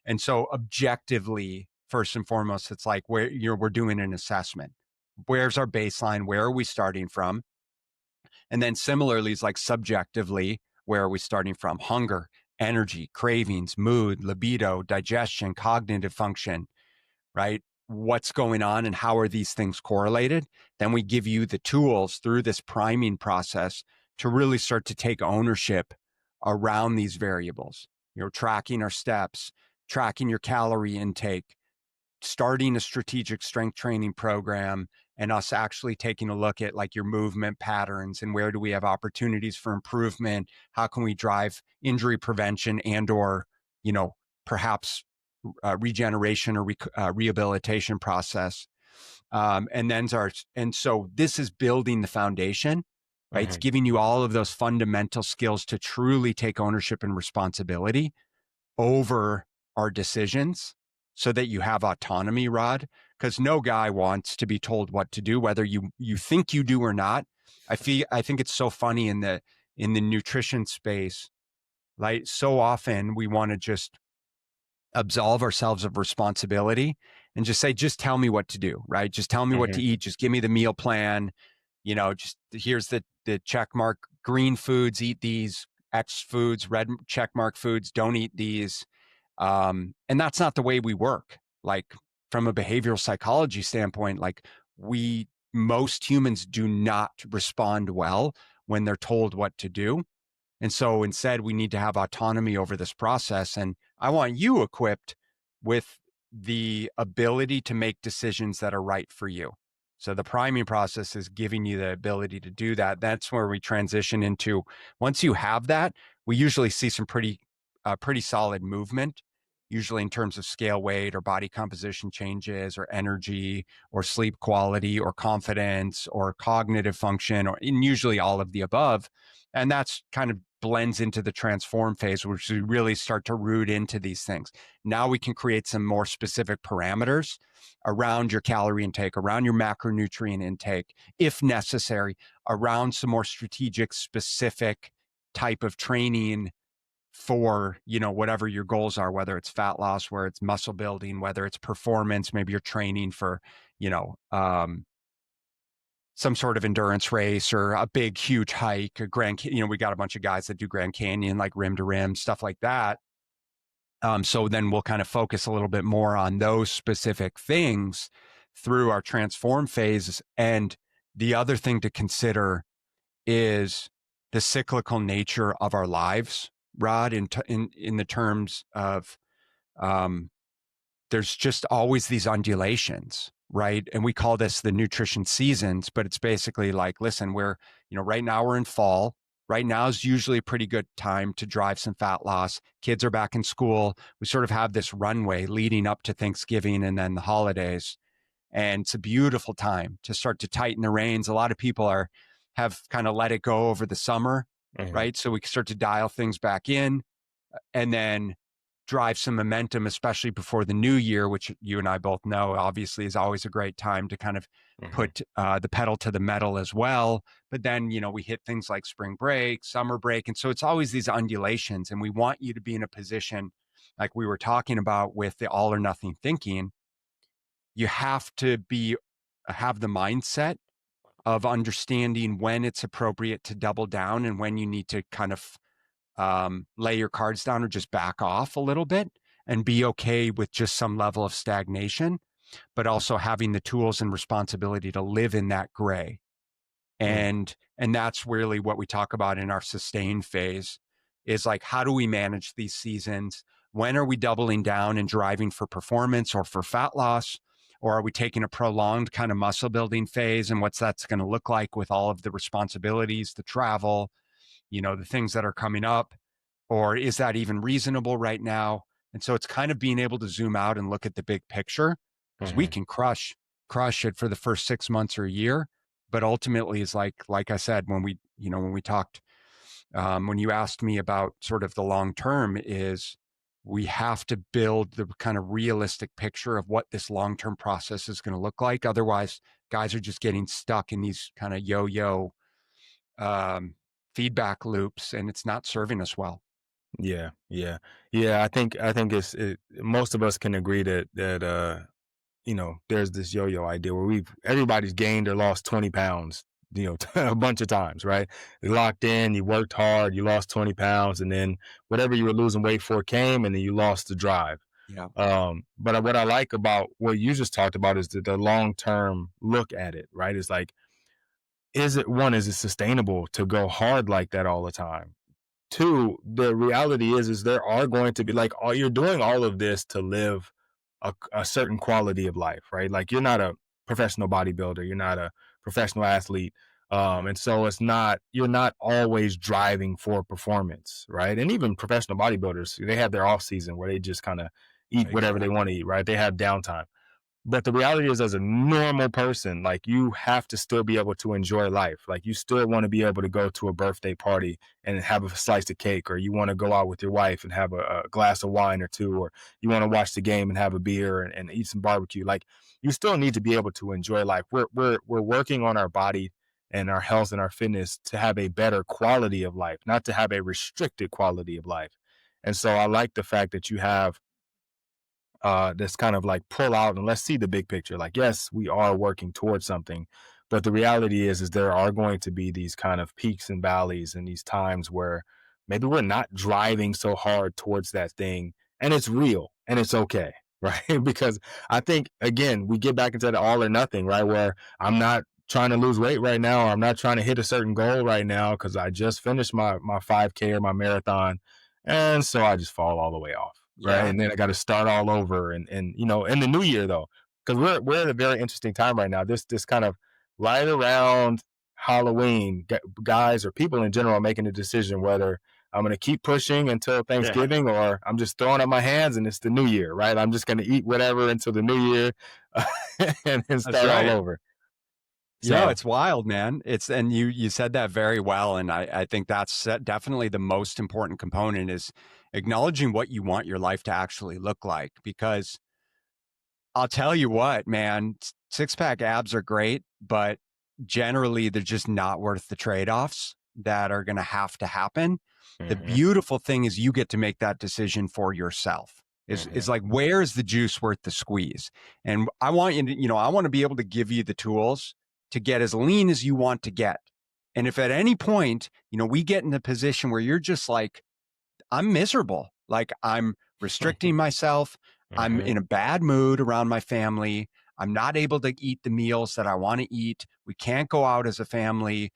And so objectively, first and foremost, it's like we're doing an assessment. Where's our baseline? Where are we starting from? And then similarly, it's like subjectively, where are we starting from? Hunger, energy, cravings, mood, libido, digestion, cognitive function, right? What's going on and how are these things correlated? Then we give you the tools through this priming process to really start to take ownership around these variables. Tracking our steps, tracking your calorie intake, starting a strategic strength training program, and us actually taking a look at like your movement patterns and where do we have opportunities for improvement? How can we drive injury prevention or, perhaps regeneration or rehabilitation process. And so this is building the foundation, right? It's Hmm. giving you all of those fundamental skills to truly take ownership and responsibility over our decisions so that you have autonomy, Rod, because no guy wants to be told what to do, whether you think you do or not. I think it's so funny in the nutrition space, like so often we want to just absolve ourselves of responsibility and just say, just tell me what to do, right? Just tell me what to Hmm. eat. Just give me the meal plan. Just here's the check mark, green foods, eat these, X foods, red check mark foods, don't eat these. And that's not the way we work. Like from a behavioral psychology standpoint, like most humans do not respond well when they're told what to do. And so instead, we need to have autonomy over this process. And I want you equipped with the ability to make decisions that are right for you. So the priming process is giving you the ability to do that. That's where we transition into, once you have that, we usually see some pretty solid movement, usually in terms of scale weight or body composition changes or energy or sleep quality or confidence or cognitive function, or and usually all of the above. And that's kind of blends into the transform phase, which we really start to root into these things. Now we can create some more specific parameters around your calorie intake, around your macronutrient intake, if necessary, around some more strategic, specific type of training for, whatever your goals are, whether it's fat loss, whether it's muscle building, whether it's performance, maybe you're training for, some sort of endurance race or a big, huge hike, we got a bunch of guys that do Grand Canyon, like rim to rim, stuff like that. So then we'll kind of focus a little bit more on those specific things through our transform phase. And the other thing to consider is the cyclical nature of our lives, Rod, in the terms of, um, there's just always these undulations, right? And we call this the nutrition seasons, but it's basically like, listen, right now we're in fall, right now is usually a pretty good time to drive some fat loss. Kids are back in school. We sort of have this runway leading up to Thanksgiving and then the holidays. And it's a beautiful time to start to tighten the reins. A lot of people have kind of let it go over the summer, right? So we can start to dial things back in and then drive some momentum, especially before the new year, which you and I both know obviously is always a great time to kind of put the pedal to the metal as well. But then, we hit things like spring break, summer break. And so it's always these undulations. And we want you to be in a position like we were talking about with the all or nothing thinking. You have to have the mindset of understanding when it's appropriate to double down and when you need to kind of lay your cards down or just back off a little bit and be okay with just some level of stagnation, but also having the tools and responsibility to live in that gray. And that's really what we talk about in our sustain phase is like, how do we manage these seasons? When are we doubling down and driving for performance or for fat loss? Or are we taking a prolonged kind of muscle building phase? And what's that's going to look like with all of the responsibilities, the travel, the things that are coming up? Or is that even reasonable right now? And so it's kind of being able to zoom out and look at the big picture, because we can crush it for the first 6 months or a year. But ultimately is like I said, when we talked, when you asked me about sort of the long term, is we have to build the kind of realistic picture of what this long-term process is going to look like. Otherwise, guys are just getting stuck in these kind of yo-yo feedback loops, and it's not serving us well. Yeah. I think most of us can agree that there's this yo-yo idea where everybody's gained or lost 20 pounds, a bunch of times, right? You locked in, you worked hard, you lost 20 pounds, and then whatever you were losing weight for came, and then you lost the drive. Yeah. But what I like about what you just talked about is the long-term look at it, right? It's like, is it sustainable to go hard like that all the time? Two, the reality is there are going to be you're doing all of this to live a certain quality of life, right? Like you're not a professional bodybuilder, you're not a professional athlete. And so you're not always driving for performance, right? And even professional bodybuilders, they have their off season where they just kind of eat whatever they want to eat, right? They have downtime. But the reality is, as a normal person, like you have to still be able to enjoy life. Like you still want to be able to go to a birthday party and have a slice of cake, or you want to go out with your wife and have a glass of wine or two, or you want to watch the game and have a beer and eat some barbecue. Like you still need to be able to enjoy life. We're working on our body and our health and our fitness to have a better quality of life, not to have a restricted quality of life. And so I like the fact that you have that's kind of like pull out and let's see the big picture. Like, yes, we are working towards something, but the reality is there are going to be these kind of peaks and valleys and these times where maybe we're not driving so hard towards that thing, and it's real and it's okay, right? Because I think, again, we get back into the all or nothing, right? Where I'm not trying to lose weight right now, or I'm not trying to hit a certain goal right now because I just finished my 5K or my marathon, and so I just fall all the way off. Right. And then I got to start all over. And in the new year, though, because we're at a very interesting time right now. This kind of right around Halloween, guys or people in general are making a decision whether I'm going to keep pushing until Thanksgiving or I'm just throwing up my hands and it's the new year. Right. I'm just going to eat whatever until the new year and then start all over. So it's wild, man. And you said that very well. And I think that's definitely the most important component is acknowledging what you want your life to actually look like. Because I'll tell you what, man, 6-pack abs are great, but generally they're just not worth the trade-offs that are going to happen. The beautiful thing is you get to make that decision for yourself. Is like, where is the juice worth the squeeze? And I want you to, I want to be able to give you the tools to get as lean as you want to get. And if at any point, we get in a position where you're just like, I'm miserable, like I'm restricting myself, I'm in a bad mood around my family, I'm not able to eat the meals that I want to eat, we can't go out as a family,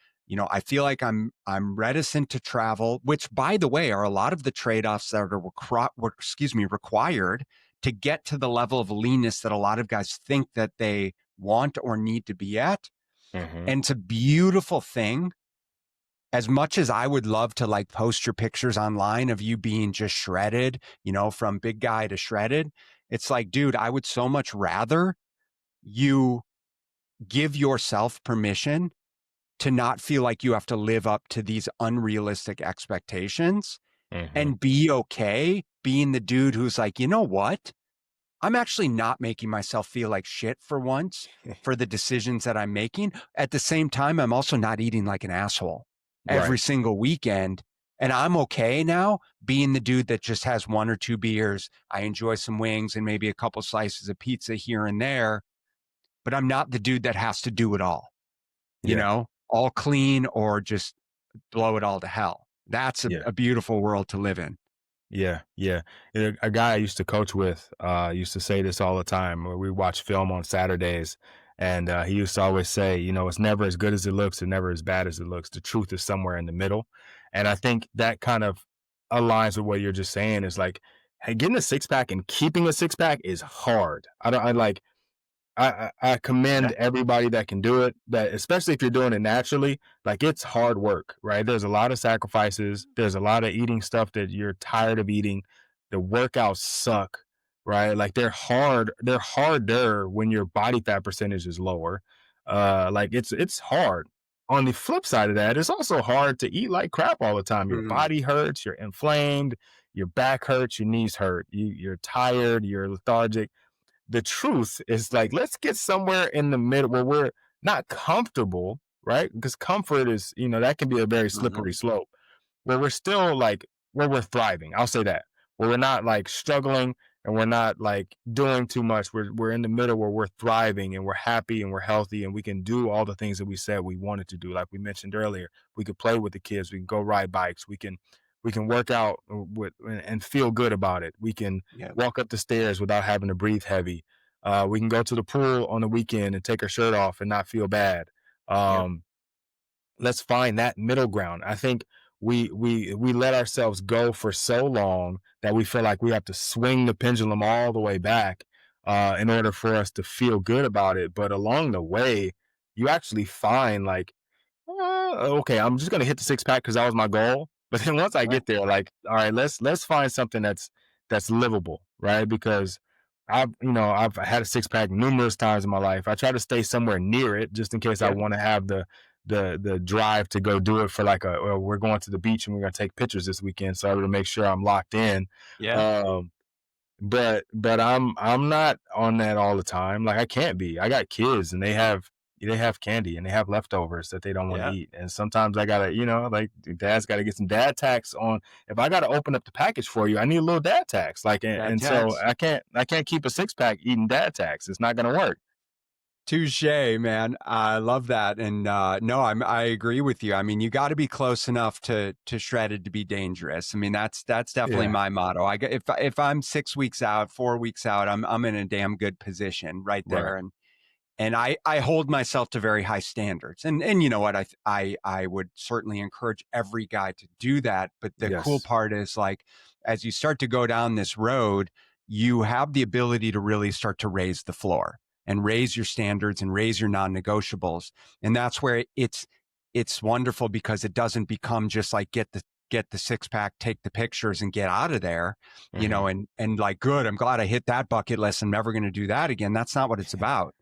I feel like I'm reticent to travel, which, by the way, are a lot of the trade-offs that are required to get to the level of leanness that a lot of guys think that they want or need to be at. And it's a beautiful thing. as much as I would love to like post your pictures online of you being just shredded, from big guy to shredded, it's like, dude, I would so much rather you give yourself permission to not feel like you have to live up to these unrealistic expectations Mm-hmm. and be okay being the dude who's like, you know what? I'm actually not making myself feel like shit for once for the decisions that I'm making. At the same time, I'm also not eating like an asshole every Right. single weekend. And I'm okay now being the dude that just has 1 or 2 beers. I enjoy some wings and maybe a couple slices of pizza here and there, but I'm not the dude that has to do it Yeah. all clean or just blow it all to hell. That's Yeah. a beautiful world to live in. Yeah, yeah. A guy I used to coach with used to say this all the time. Where we watch film on Saturdays, and he used to always say, it's never as good as it looks, and never as bad as it looks. The truth is somewhere in the middle, and I think that kind of aligns with what you're just saying. Is like, hey, getting a six pack and keeping a six pack is hard. I don't. I like. I commend Yeah. everybody that can do it, that especially if you're doing it naturally, like it's hard work, right? There's a lot of sacrifices. There's a lot of eating stuff that you're tired of eating. The workouts suck, right? Like they're hard. They're harder when your body fat percentage is lower. Like it's hard. On the flip side of that, it's also hard to eat like crap all the time. Your Mm, body hurts, you're inflamed, your back hurts, your knees hurt, you're tired, you're lethargic. The truth is like, let's get somewhere in the middle where we're not comfortable, right? Because comfort is, that can be a very mhm. slippery slope where we're still like, where we're thriving. I'll say that, where we're not like struggling and we're not like doing too much. We're in the middle where we're thriving and we're happy and we're healthy and we can do all the things that we said we wanted to do. Like we mentioned earlier, we could play with the kids. We can go ride bikes. We can work out and feel good about it. We can Yep. walk up the stairs without having to breathe heavy. We can go to the pool on the weekend and take our shirt off and not feel bad. Yep. Let's find that middle ground. I think we let ourselves go for so long that we feel like we have to swing the pendulum all the way back in order for us to feel good about it. But along the way, you actually find like, okay, I'm just gonna hit the six pack because that was my goal. But then once I Right. get there, like, all right, let's find something that's livable, right? Because I've had a six pack numerous times in my life. I try to stay somewhere near it just in case I Yep. want to have the drive to go do it for like well, we're going to the beach and we're gonna take pictures this weekend, so I would make sure I'm locked in. Yeah. Um, but I'm not on that all the time. Like I can't be. I got kids and they have candy and they have leftovers that they don't want to Yeah. eat. And sometimes I gotta, like dad's gotta get some dad tax on. If I gotta open up the package for you, I need a little dad tax. Like Dad and so tax. I can't keep a six pack eating dad tax. It's not gonna work. Touche, man. I love that. And no, I agree with you. I mean, you got to be close enough to shredded to be dangerous. I mean, that's definitely Yeah. my motto. If I'm 6 weeks out, 4 weeks out, I'm in a damn good position right Right. there. And I hold myself to very high standards. And you know what? I would certainly encourage every guy to do that. But the cool Yes. part is like, as you start to go down this road, you have the ability to really start to raise the floor and raise your standards and raise your non-negotiables. And that's where it's wonderful because it doesn't become just like get the six pack, take the pictures and get out of there, Hmm. and like, good, I'm glad I hit that bucket list. I'm never going to do that again. That's not what it's about.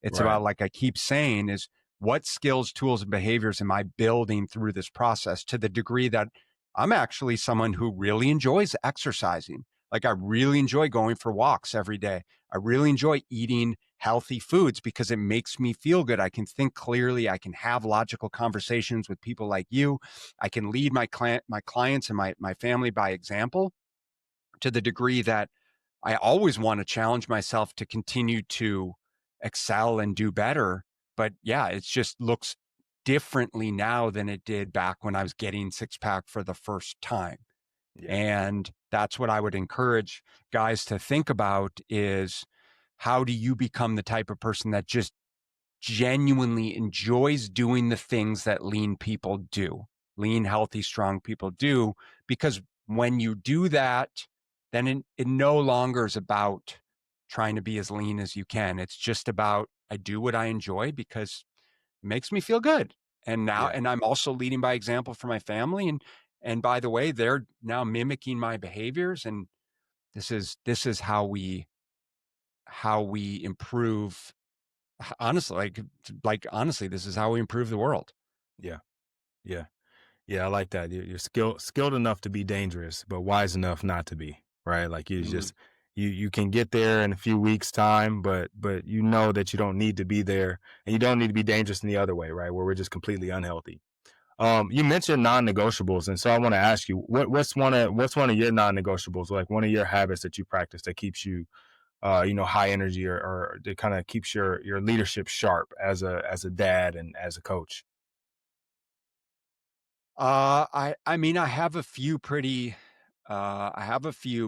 It's Right. about, like I keep saying, is what skills, tools, and behaviors am I building through this process to the degree that I'm actually someone who really enjoys exercising. Like I really enjoy going for walks every day. I really enjoy eating healthy foods because it makes me feel good. I can think clearly. I can have logical conversations with people like you. I can lead my clients and my family by example to the degree that I always want to challenge myself to continue to excel and do better. But yeah, it just looks differently now than it did back when I was getting six pack for the first time. Yeah. And that's what I would encourage guys to think about is how do you become the type of person that just genuinely enjoys doing the things that lean people do, lean, healthy, strong people do, because when you do that, then it no longer is about trying to be as lean as you can. It's just about, I do what I enjoy because it makes me feel good. And Yeah. and I'm also leading by example for my family. And by the way, they're now mimicking my behaviors. And this is how we improve. Honestly, honestly, this is how we improve the world. Yeah. Yeah. Yeah, I like that. You're skilled enough to be dangerous, but wise enough not to be, right? Like you Mhm. just you can get there in a few weeks time, but you know that you don't need to be there, and you don't need to be dangerous in the other way, right? Where we're just completely unhealthy. You mentioned non-negotiables, and so I want to ask you, what's one of your non-negotiables, like one of your habits that you practice that keeps you high energy, or that kind of keeps your leadership sharp as a dad and as a coach. I mean, I have a few,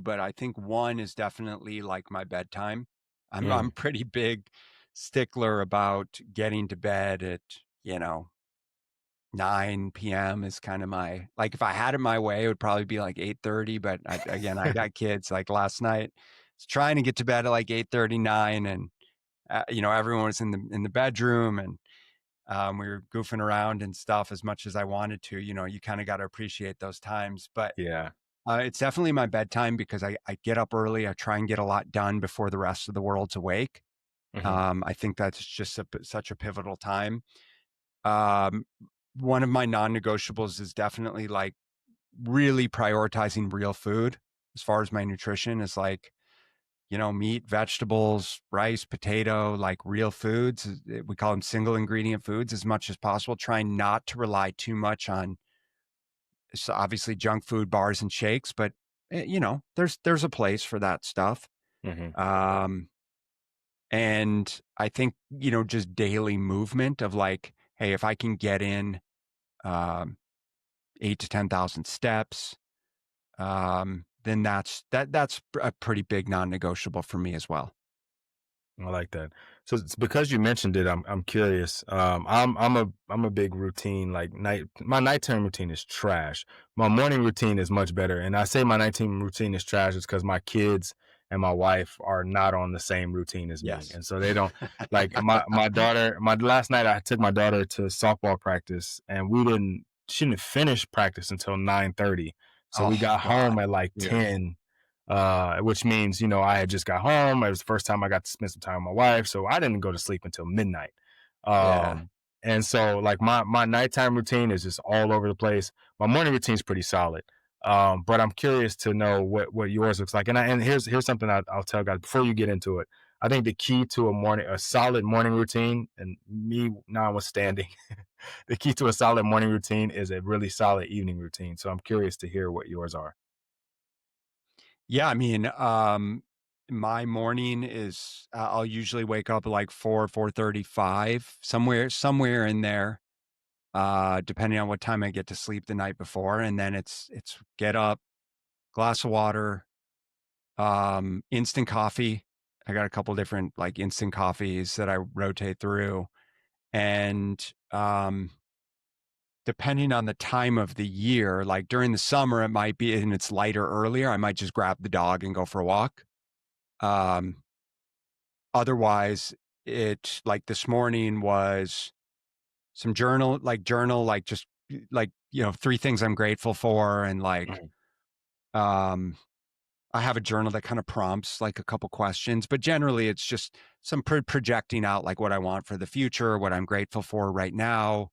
but I think one is definitely like my bedtime. I'm Mm, pretty big stickler about getting to bed at, 9 p.m. is kind of my, like, if I had it my way, it would probably be like 8:30, but again, I got kids. Like last night, I was trying to get to bed at like 8:39, and everyone was in the bedroom, and we were goofing around and stuff as much as I wanted to. You kind of got to appreciate those times. But yeah. it's definitely my bedtime because I get up early. I try and get a lot done before the rest of the world's awake. Hmm. I think that's just such a pivotal time. Um, One of my non-negotiables is definitely like really prioritizing real food as far as my nutrition is like, meat, vegetables, rice, potato, like real foods. We call them single ingredient foods as much as possible, trying not to rely too much on obviously junk food, bars and shakes, but there's a place for that stuff. Hmm. Um, and I think, just daily movement of like, hey, if I can get in um, 8 to 10,000 steps, then that's a pretty big non-negotiable for me as well. I like that. So it's because you mentioned it, I'm curious. I'm a big routine, like my nighttime routine is trash. My morning routine is much better. And I say my nighttime routine is trash is because my kids and my wife are not on the same routine as me. Yes. And so they don't, like, my daughter, my last night I took my daughter to softball practice, and she didn't finish practice until 9:30. So we Oh got home God. at like Yeah. 10, which means, I had just got home. It was the first time I got to spend some time with my wife. So I didn't go to sleep until midnight. Yeah. And so, like, my nighttime routine is just all over the place. My morning routine is pretty solid. But I'm curious to know what yours looks like. And here's something I'll tell guys before you get into it. I think the key to a solid morning routine, and me notwithstanding, the key to a solid morning routine is a really solid evening routine. So I'm curious to hear what yours are. Yeah, I mean, my morning is I'll usually wake up at like 4:35, somewhere in there, depending on what time I get to sleep the night before, and then it's get up, glass of water, instant coffee. I got a couple different like instant coffees that I rotate through, and depending on the time of the year, like during the summer, it might be and it's lighter earlier. I might just grab the dog and go for a walk. Um, Otherwise, it like this morning was some journal, like just like, three things I'm grateful for. And like, Mhm. um, I have a journal that kind of prompts like a couple questions, but generally it's just some projecting out like what I want for the future, what I'm grateful for right now.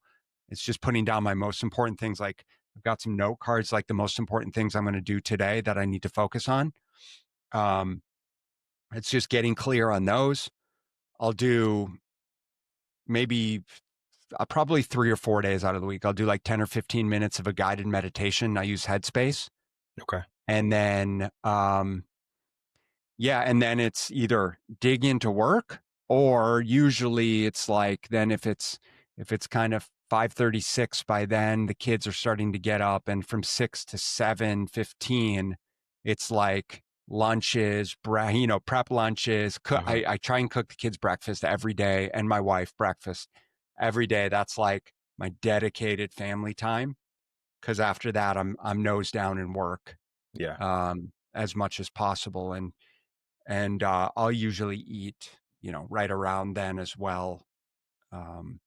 It's just putting down my most important things. Like I've got some note cards, like the most important things I'm going to do today that I need to focus on. Um, it's just getting clear on those. I'll do maybe probably 3 or 4 days out of the week. I'll do like 10 or 15 minutes of a guided meditation. I use Headspace. Okay. And then, yeah, and then it's either dig into work or usually it's like then if it's kind of 5:36 by then the kids are starting to get up and from 6 to 7:15 it's like lunches, prep lunches. Hmm. I try and cook the kids breakfast every day and my wife breakfast every day. That's like my dedicated family time because after that I'm nose down in work Yeah. as much as possible and I'll usually eat, right around then as well. Um,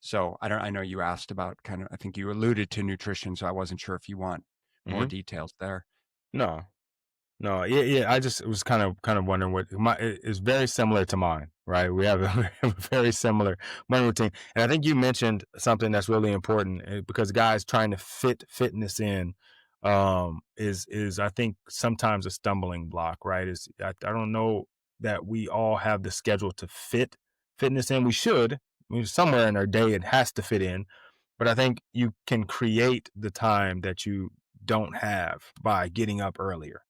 So I know you asked about I think you alluded to nutrition, so I wasn't sure if you want more Hmm. details there. No, no, yeah. I just was kind of wondering what it's very similar to mine, right? We have a very similar morning routine, and I think you mentioned something that's really important because guys trying to fit fitness in is I think sometimes a stumbling block, right? Is I don't know that we all have the schedule to fit fitness in. We should. I mean, somewhere in our day it has to fit in, but I think you can create the time that you don't have by getting up earlier,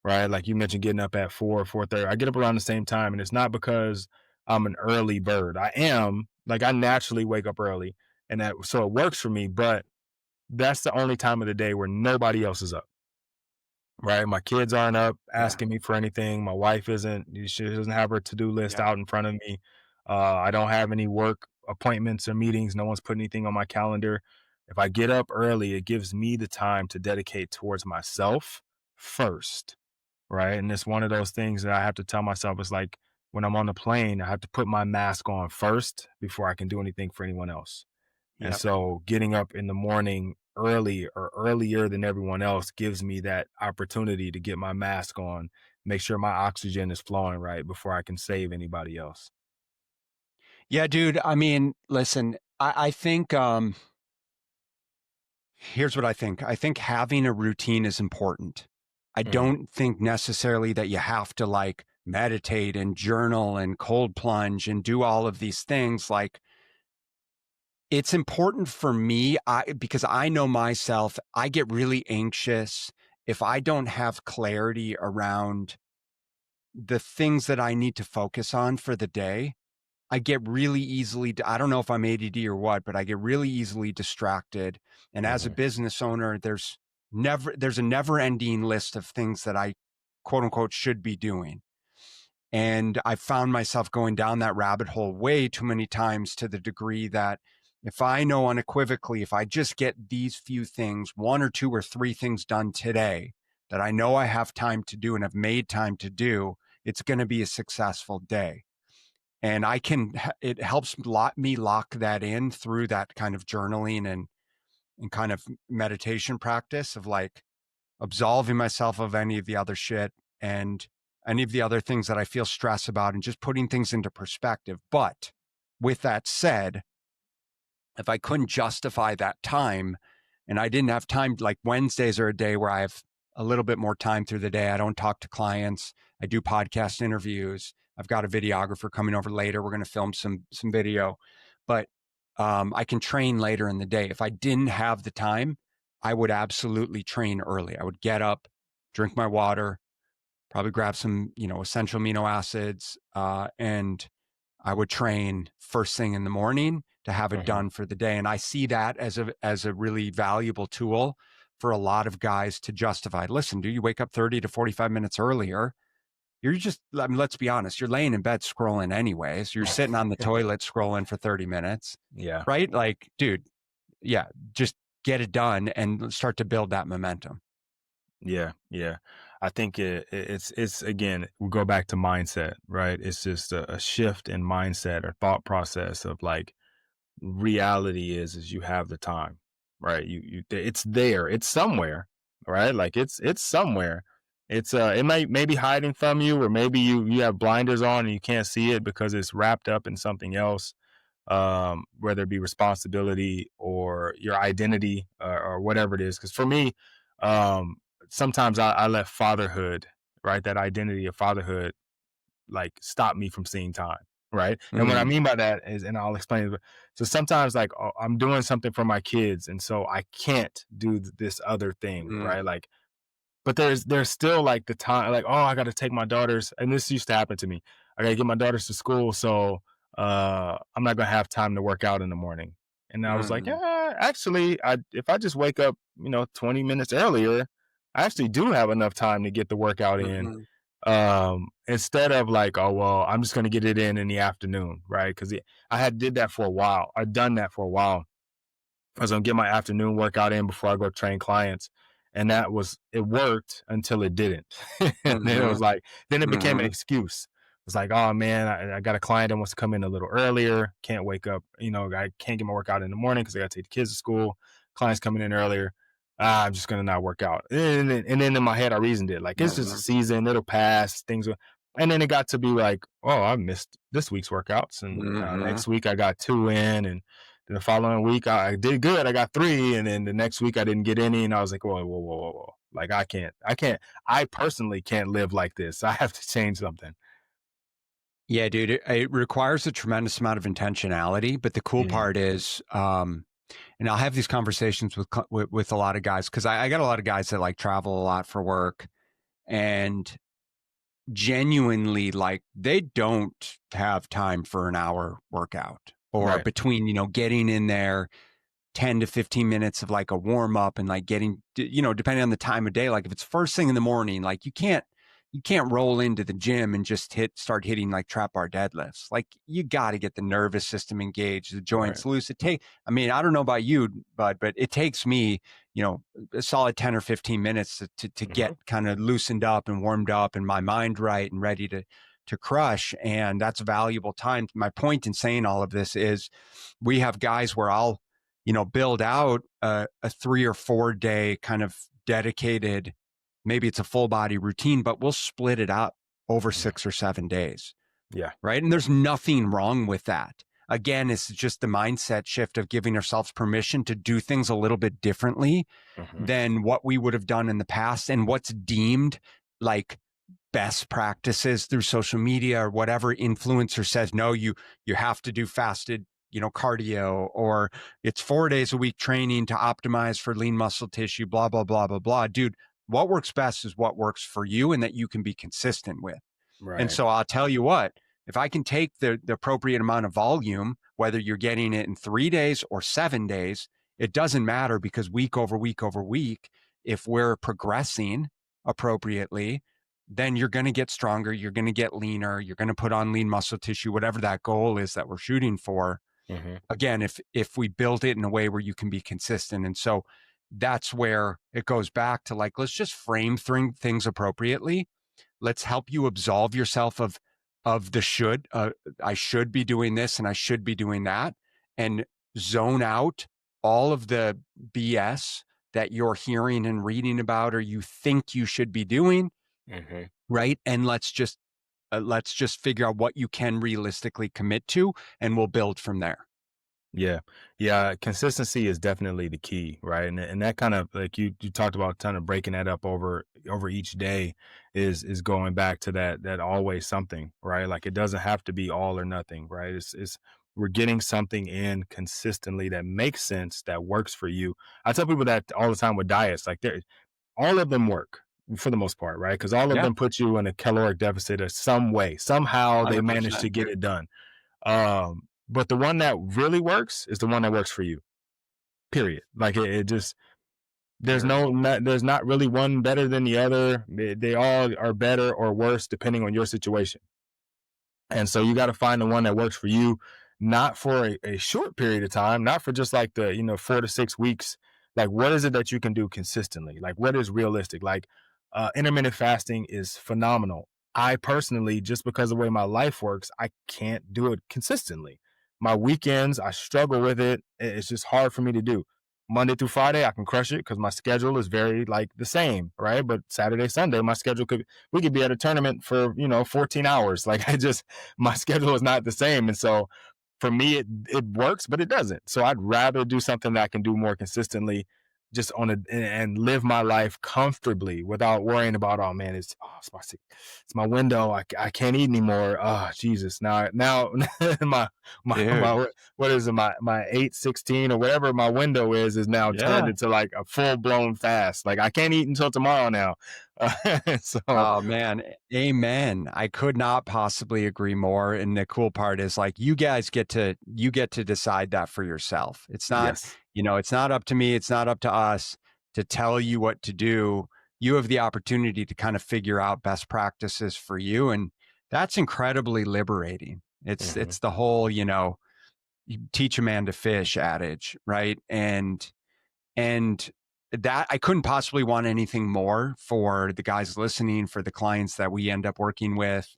right? Like you mentioned, getting up at 4:30. I get up around the same time, and it's not because I'm an early bird. I am like I naturally wake up early, and that so it works for me. But that's the only time of the day where nobody else is up, right? My kids aren't up Yeah. asking me for anything. My wife isn't. She doesn't have her to-do list Yep. out in front of me. I don't have any work appointments or meetings. No one's put anything on my calendar. If I get up early, it gives me the time to dedicate towards myself first, right? And it's one of those things that I have to tell myself. It's like when I'm on the plane, I have to put my mask on first before I can do anything for anyone else. And Yep. so getting up in the morning early or earlier than everyone else gives me that opportunity to get my mask on, make sure my oxygen is flowing right before I can save anybody else. Yeah, dude. I mean, listen, I think here's what I think. I think having a routine is important. I Hmm. don't think necessarily that you have to like meditate and journal and cold plunge and do all of these things. Like, it's important for me because I know myself, I get really anxious if I don't have clarity around the things that I need to focus on for the day. I get really easily, I don't know if I'm ADD or what, but I get really easily distracted. And as a Hmm. business owner, there's a never ending list of things that I quote unquote should be doing. And I found myself going down that rabbit hole way too many times, to the degree that if I know unequivocally, if I just get these few things, one or two or three things done today that I know I have time to do and have made time to do, it's going to be a successful day. And it helps me lock that in through that kind of journaling and kind of meditation practice of like absolving myself of any of the other shit and any of the other things that I feel stress about, and just putting things into perspective. But with that said, if I couldn't justify that time and I didn't have time, like Wednesdays are a day where I have a little bit more time through the day. I don't talk to clients. I do podcast interviews. I've got a videographer coming over later. We're going to film some video, but I can train later in the day. If I didn't have the time, I would absolutely train early. I would get up, drink my water, probably grab some, essential amino acids, and I would train first thing in the morning to have it Hmm. done for the day. And I see that as a really valuable tool for a lot of guys to justify. Listen, do you wake up 30 to 45 minutes earlier? You're just, I mean, let's be honest, you're laying in bed scrolling anyway. So you're sitting on the toilet scrolling for 30 minutes, Yeah. right? Like, dude, yeah, just get it done and start to build that momentum. Yeah, yeah. I think it's again, we go back to mindset, right? It's just a shift in mindset or thought process of like reality is you have the time, right? It's there, it's somewhere, right? Like it's somewhere. It may be hiding from you, or maybe you have blinders on and you can't see it because it's wrapped up in something else, whether it be responsibility or your identity, or whatever it is. Because for me, um, sometimes I let fatherhood, right, that identity of fatherhood, like stop me from seeing time, right? And what I Mm, mean by that is, and I'll explain it. So sometimes, like, I'm doing something for my kids, and so I can't do this other thing, mm, right? Like, but there's still like the time, like, oh, I got to take my daughters, and this used to happen to me. I got to get my daughters to school, so I'm not gonna have time to work out in the morning. And I was like, mm, yeah, actually, if I just wake up, 20 minutes earlier, I actually do have enough time to get the workout in. mhm, Instead of like, oh well, I'm just gonna get it in the afternoon, right? Because I had did that for a while. I'd done that for a while. I was gonna get my afternoon workout in before I go train clients. And it worked until it didn't. And then it was mhm, like, then it became an mhm, excuse, It's like, oh man, I got a client that wants to come in a little earlier. Can't wake up, I can't get my workout in the morning because I got to take the kids to school. Client's coming in earlier. I'm just gonna not work out. And then in my head, I reasoned it like it's just a season. It'll pass. And then it got to be like, oh, I missed this week's workouts, and next week I got 2 in, and then the following week I did good. I got 3, and then the next week I didn't get any, and I was like, whoa, whoa, whoa, whoa, whoa. Like I personally can't live like this. I have to change something. Yeah, dude, it requires a tremendous amount of intentionality. But the cool part is, and I'll have these conversations with a lot of guys, because I got a lot of guys that like travel a lot for work, and genuinely, like, they don't have time for an hour workout, or Right. between, getting in there 10 to 15 minutes of like a warm up, and like getting, depending on the time of day, like if it's first thing in the morning, like you can't roll into the gym and just start hitting like trap bar deadlifts. Like you got to get the nervous system engaged, the joints loose. I don't know about you, but it takes me, a solid 10 or 15 minutes to get kind of loosened up and warmed up and my mind right and ready to crush. And that's valuable time. My point in saying all of this is we have guys where I'll, build out a 3 or 4 day kind of dedicated, maybe it's a full body routine, but we'll split it up over 6 or 7 days. Yeah. Right. And there's nothing wrong with that. Again, it's just the mindset shift of giving ourselves permission to do things a little bit differently than what we would have done in the past, and what's deemed like best practices through social media or whatever influencer says. No, you have to do fasted, cardio, or it's 4 days a week training to optimize for lean muscle tissue, blah, blah, blah, blah, blah. Dude, what works best is what works for you and that you can be consistent with. Right. And so I'll tell you what, if I can take the appropriate amount of volume, whether you're getting it in 3 days or 7 days, it doesn't matter, because week over week over week, if we're progressing appropriately, then you're going to get stronger. You're going to get leaner. You're going to put on lean muscle tissue, whatever that goal is that we're shooting for. Again, if we build it in a way where you can be consistent. And so that's where it goes back to like, let's just frame things appropriately. Let's help you absolve yourself of the I should be doing this and I should be doing that, and zone out all of the BS that you're hearing and reading about, or you think you should be doing. Right. And let's just figure out what you can realistically commit to, and we'll build from there. Yeah. Yeah. Consistency is definitely the key, right? And that kind of like you talked about kind of breaking that up over each day is going back to that always something, right? Like it doesn't have to be all or nothing, right? It's we're getting something in consistently that makes sense, that works for you. I tell people that all the time with diets, like all of them work for the most part, right? Because all of them put you in a caloric deficit of some way. Somehow they manage to get it done. But the one that really works is the one that works for you. Period. Like it just there's not really one better than the other. They all are better or worse depending on your situation. And so you got to find the one that works for you, not for a short period of time, not for just like the 4 to 6 weeks. Like what is it that you can do consistently? Like what is realistic? Like intermittent fasting is phenomenal. I personally, just because of the way my life works, I can't do it consistently. My weekends, I struggle with it. It's just hard for me to do. Monday through Friday, I can crush it because my schedule is very like the same, right? But Saturday, Sunday, we could be at a tournament for, 14 hours. Like my schedule is not the same. And so for me, it works, but it doesn't. So I'd rather do something that I can do more consistently, just and live my life comfortably without worrying about, oh man, it's my window. I can't eat anymore. Oh Jesus. Now my what is it? My 8:16 or whatever my window is now turned into like a full blown fast. Like I can't eat until tomorrow now. So oh man, amen. I could not possibly agree more. And the cool part is like you guys get to decide that for yourself. It's not it's not up to me. It's not up to us to tell you what to do. You have the opportunity to kind of figure out best practices for you. And that's incredibly liberating. It's the whole, you teach a man to fish adage, right? And that I couldn't possibly want anything more for the guys listening, for the clients that we end up working with.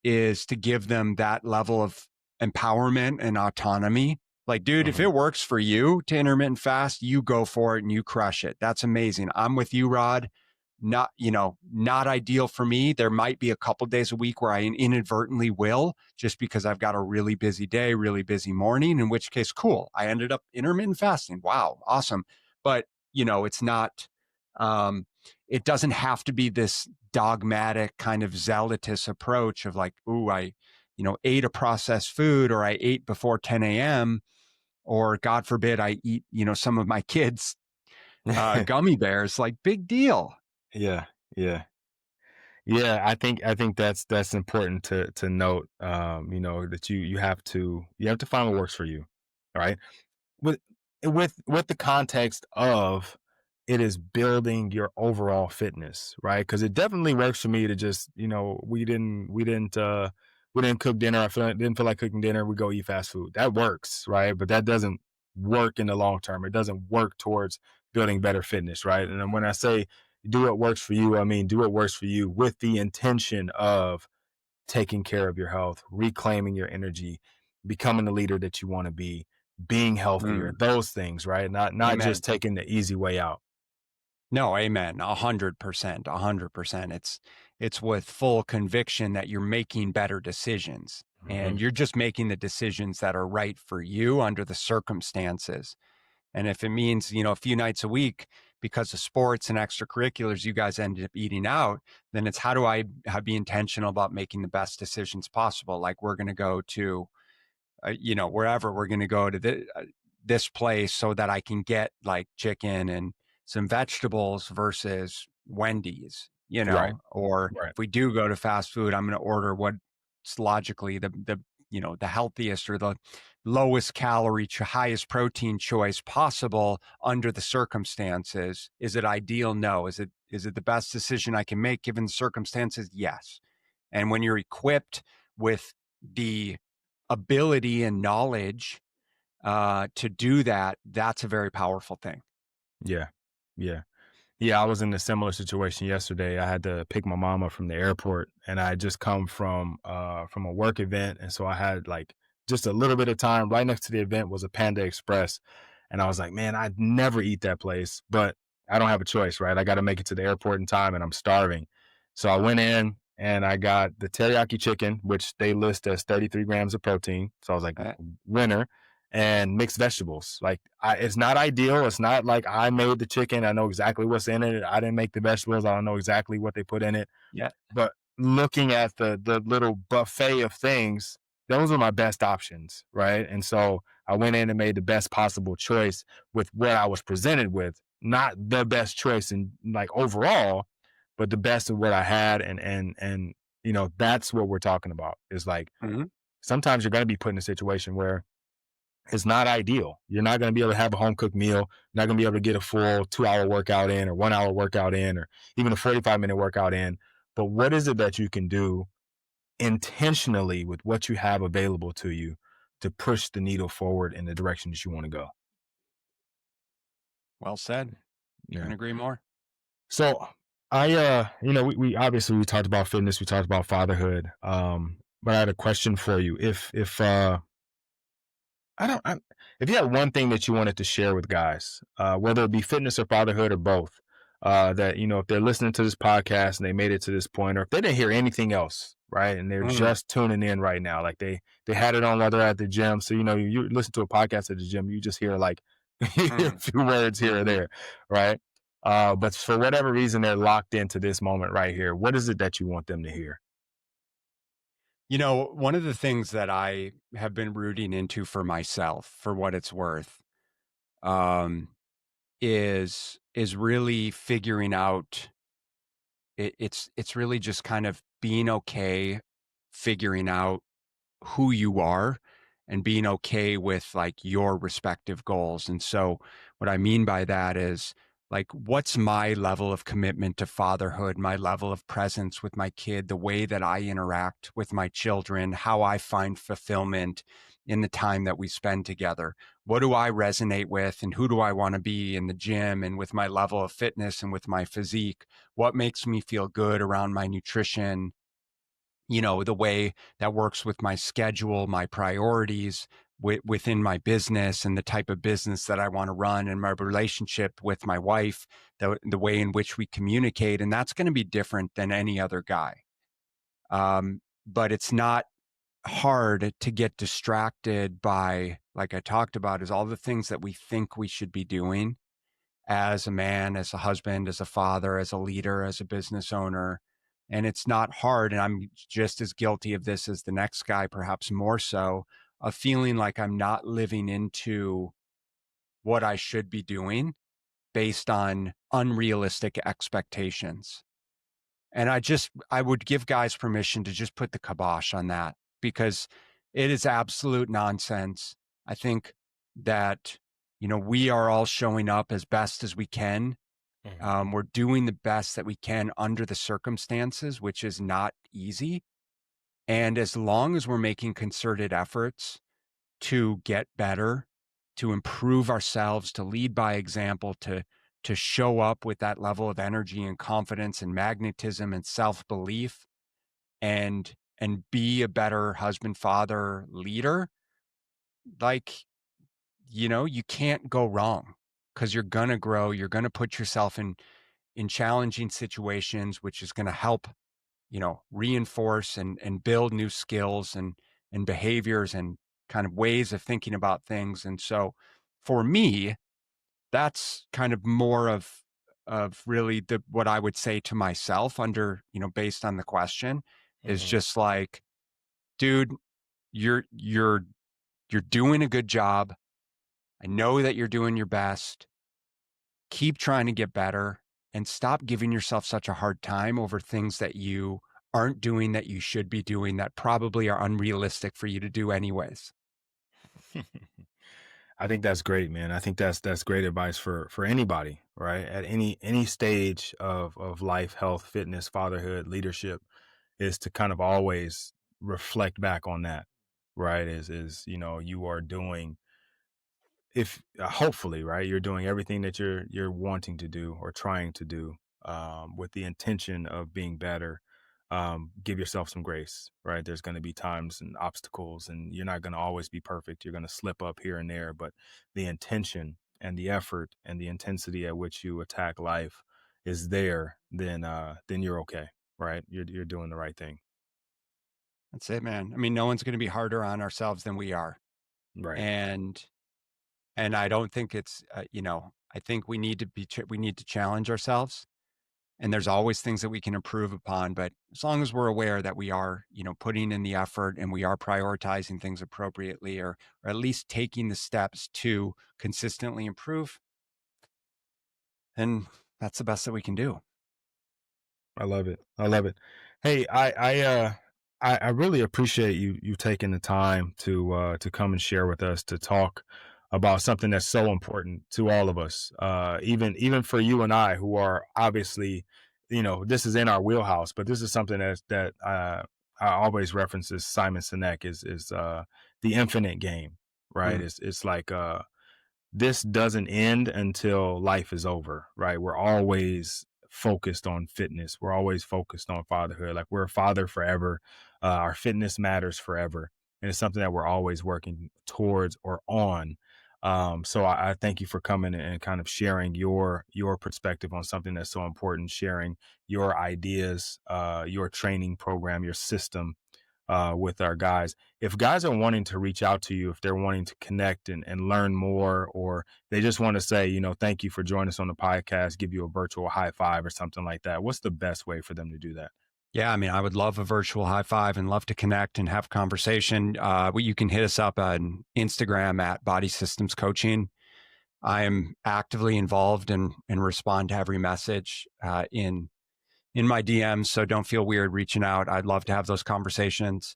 is to give them that level of empowerment and autonomy. Like, dude, if Mhm. it works for you to intermittent fast, you go for it and you crush it. That's amazing. I'm with you, Rod. Not ideal for me. There might be a couple days a week where I inadvertently will, just because I've got a really busy day, really busy morning, in which case, cool. I ended up intermittent fasting. Wow, awesome. But, it's not, it doesn't have to be this dogmatic kind of zealotous approach of like, ooh, I ate a processed food, or I ate before 10 a.m., or God forbid I eat, some of my kids' gummy bears. Like, big deal. Yeah, yeah. Yeah, I think that's important to note. That you have to find what works for you. All right. With with the context of it is building your overall fitness, right? Because it definitely works for me to just, we didn't cook dinner. Didn't feel like cooking dinner. We go eat fast food. That works, right? But that doesn't work in the long term. It doesn't work towards building better fitness, right? And then when I say do what works for you, I mean do what works for you with the intention of taking care of your health, reclaiming your energy, becoming the leader that you want to be, being healthier, those things, right? Not Amen. just taking the easy way out. No, amen. 100%, 100%. It's with full conviction that you're making better decisions, Mhm. and you're just making the decisions that are right for you under the circumstances. And if it means, a few nights a week because of sports and extracurriculars, you guys ended up eating out, then it's how do I be intentional about making the best decisions possible? Like, we're going to go to wherever we're going to go to this place so that I can get like chicken and some vegetables versus Wendy's, Right, or right. if we do go to fast food, I'm going to order what's logically the healthiest or the lowest calorie, highest protein choice possible under the circumstances. Is it ideal? No. Is it the best decision I can make given the circumstances? Yes. And when you're equipped with the ability and knowledge to do that, that's a very powerful thing. Yeah, yeah. Yeah, I was in a similar situation yesterday. I had to pick my mom up from the airport, and I had just come from a work event, and so I had like just a little bit of time. Right next to the event was a Panda Express, and I was like, man, I'd never eat that place, but I don't have a choice, right? I got to make it to the airport in time, and I'm starving. So I went in and I got the teriyaki chicken, which they list as 33 grams of protein. So I was like, Uh, winner, and mixed vegetables. Like, it's not ideal. It's not like I made the chicken. I know exactly what's in it. I didn't make the vegetables. I don't know exactly what they put in it. yeah. But looking at the little buffet of things, those are my best options, right? And so I went in and made the best possible choice with what I was presented with. Not the best choice in like overall, but the best of what I had. And that's what we're talking about. Is like Mhm. sometimes you're going to be put in a situation where it's not ideal. You're not going to be able to have a home cooked meal. You're not going to be able to get a full 2 hour workout in, or 1 hour workout in, or even a 45-minute workout in. But what is it that you can do intentionally with what you have available to you to push the needle forward in the direction that you want to go? Well said. Yeah. Couldn't agree more. So we obviously we talked about fitness, we talked about fatherhood. But I had a question for you. If I don't. If you had one thing that you wanted to share with guys, whether it be fitness or fatherhood or both, that if they're listening to this podcast and they made it to this point, or if they didn't hear anything else, right, and they're Mhm. just tuning in right now, like they had it on while they're at the gym, so you listen to a podcast at the gym, you just hear like you hear a Mhm. few words here or Mhm. there, right? But for whatever reason, they're locked into this moment right here. What is it that you want them to hear? One of the things that I have been rooting into for myself, for what it's worth, um, is really figuring out. It's really just kind of being okay, figuring out who you are and being okay with like your respective goals. And so what I mean by that is like, what's my level of commitment to fatherhood, my level of presence with my kid, the way that I interact with my children, how I find fulfillment in the time that we spend together. What do I resonate with and who do I want to be in the gym and with my level of fitness and with my physique? What makes me feel good around my nutrition? the way that works with my schedule, my priorities within my business and the type of business that I want to run, and my relationship with my wife, the way in which we communicate. And that's going to be different than any other guy. But it's not hard to get distracted by, like I talked about, is all the things that we think we should be doing as a man, as a husband, as a father, as a leader, as a business owner. And it's not hard. And I'm just as guilty of this as the next guy, perhaps more so, of feeling like I'm not living into what I should be doing based on unrealistic expectations. And I would give guys permission to just put the kibosh on that, because it is absolute nonsense. I think that, we are all showing up as best as we can. We're doing the best that we can under the circumstances, which is not easy. And as long as we're making concerted efforts to get better, to improve ourselves, to lead by example, to show up with that level of energy and confidence and magnetism and self-belief, and be a better husband, father, leader, like, you can't go wrong, because you're going to grow. You're going to put yourself in challenging situations, which is going to help, reinforce and build new skills and behaviors and kind of ways of thinking about things. And so for me, that's kind of more of really what I would say to myself under, based on the question, is just like, dude, you're doing a good job. I know that you're doing your best. Keep trying to get better, and stop giving yourself such a hard time over things that you aren't doing, that you should be doing, that probably are unrealistic for you to do anyways. I think that's great, man. I think that's great advice for anybody, right? At any stage of life, health, fitness, fatherhood, leadership, is to kind of always reflect back on that, right? Is you are doing, if hopefully, right, you're doing everything that you're wanting to do or trying to do, with the intention of being better. Give yourself some grace, right? There's going to be times and obstacles, and you're not going to always be perfect. You're going to slip up here and there, but the intention and the effort and the intensity at which you attack life is there, then you're okay, right? You're doing the right thing. That's it, man. I mean, no one's going to be harder on ourselves than we are. Right. And I don't think it's, I think we need to challenge ourselves, and there's always things that we can improve upon. But as long as we're aware that we are, putting in the effort, and we are prioritizing things appropriately, or at least taking the steps to consistently improve, then that's the best that we can do. I love it. I love it. Hey, I really appreciate you taking the time to come and share with us, to talk about something that's so important to all of us. Even for you and I, who are obviously, this is in our wheelhouse, but this is something that I always reference, as Simon Sinek, is the infinite game, right? It's like, this doesn't end until life is over, right? We're always focused on fitness. We're always focused on fatherhood. Like, we're a father forever. Our fitness matters forever. And it's something that we're always working towards or on. So I thank you for coming and kind of sharing your perspective on something that's so important, sharing your ideas, your training program, your system, with our guys. If guys are wanting to reach out to you, if they're wanting to connect and learn more, or they just want to say, thank you for joining us on the podcast, give you a virtual high five or something like that, what's the best way for them to do that? Yeah, I mean, I would love a virtual high five and love to connect and have conversation. You can hit us up on Instagram at Body Systems Coaching. I am actively involved and respond to every message in my DMs, so don't feel weird reaching out. I'd love to have those conversations.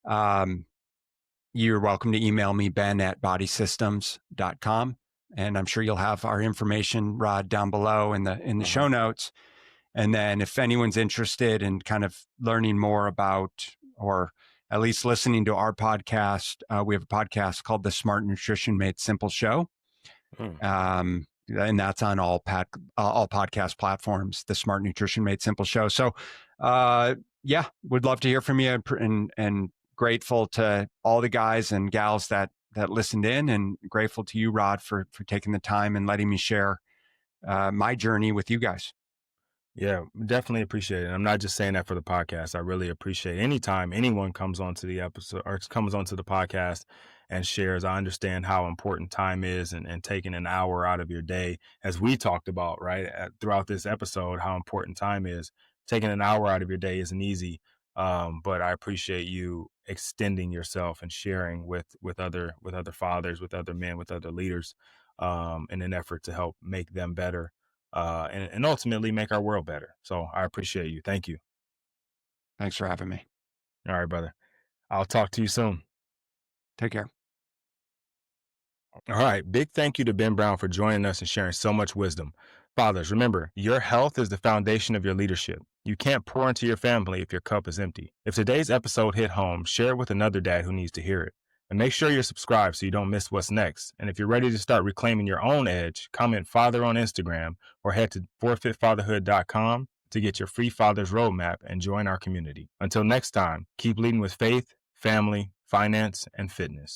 You're welcome to email me, ben@bodysystems.com, and I'm sure you'll have our information, Rod, down below in the show notes. And then if anyone's interested in kind of learning more about, or at least listening to our podcast, we have a podcast called The Smart Nutrition Made Simple Show. And that's on all podcast platforms, The Smart Nutrition Made Simple Show. So yeah, would love to hear from you, and grateful to all the guys and gals that listened in, and grateful to you, Rod, for taking the time and letting me share my journey with you guys. Yeah, definitely appreciate it. I'm not just saying that for the podcast. I really appreciate anytime anyone comes onto the episode or comes onto the podcast and shares. I understand how important time is, and taking an hour out of your day, as we talked about, right, throughout this episode, how important time is. Taking an hour out of your day isn't easy. But I appreciate you extending yourself and sharing with other fathers, with other men, with other leaders, in an effort to help make them better, and ultimately make our world better. So I appreciate you. Thank you. Thanks for having me. All right, brother. I'll talk to you soon. Take care. All right. Big thank you to Ben Brown for joining us and sharing so much wisdom. Fathers, remember, your health is the foundation of your leadership. You can't pour into your family if your cup is empty. If today's episode hit home, share it with another dad who needs to hear it. And make sure you're subscribed so you don't miss what's next. And if you're ready to start reclaiming your own edge, comment father on Instagram or head to forfeitfatherhood.com to get your free father's roadmap and join our community. Until next time, keep leading with faith, family, finance, and fitness.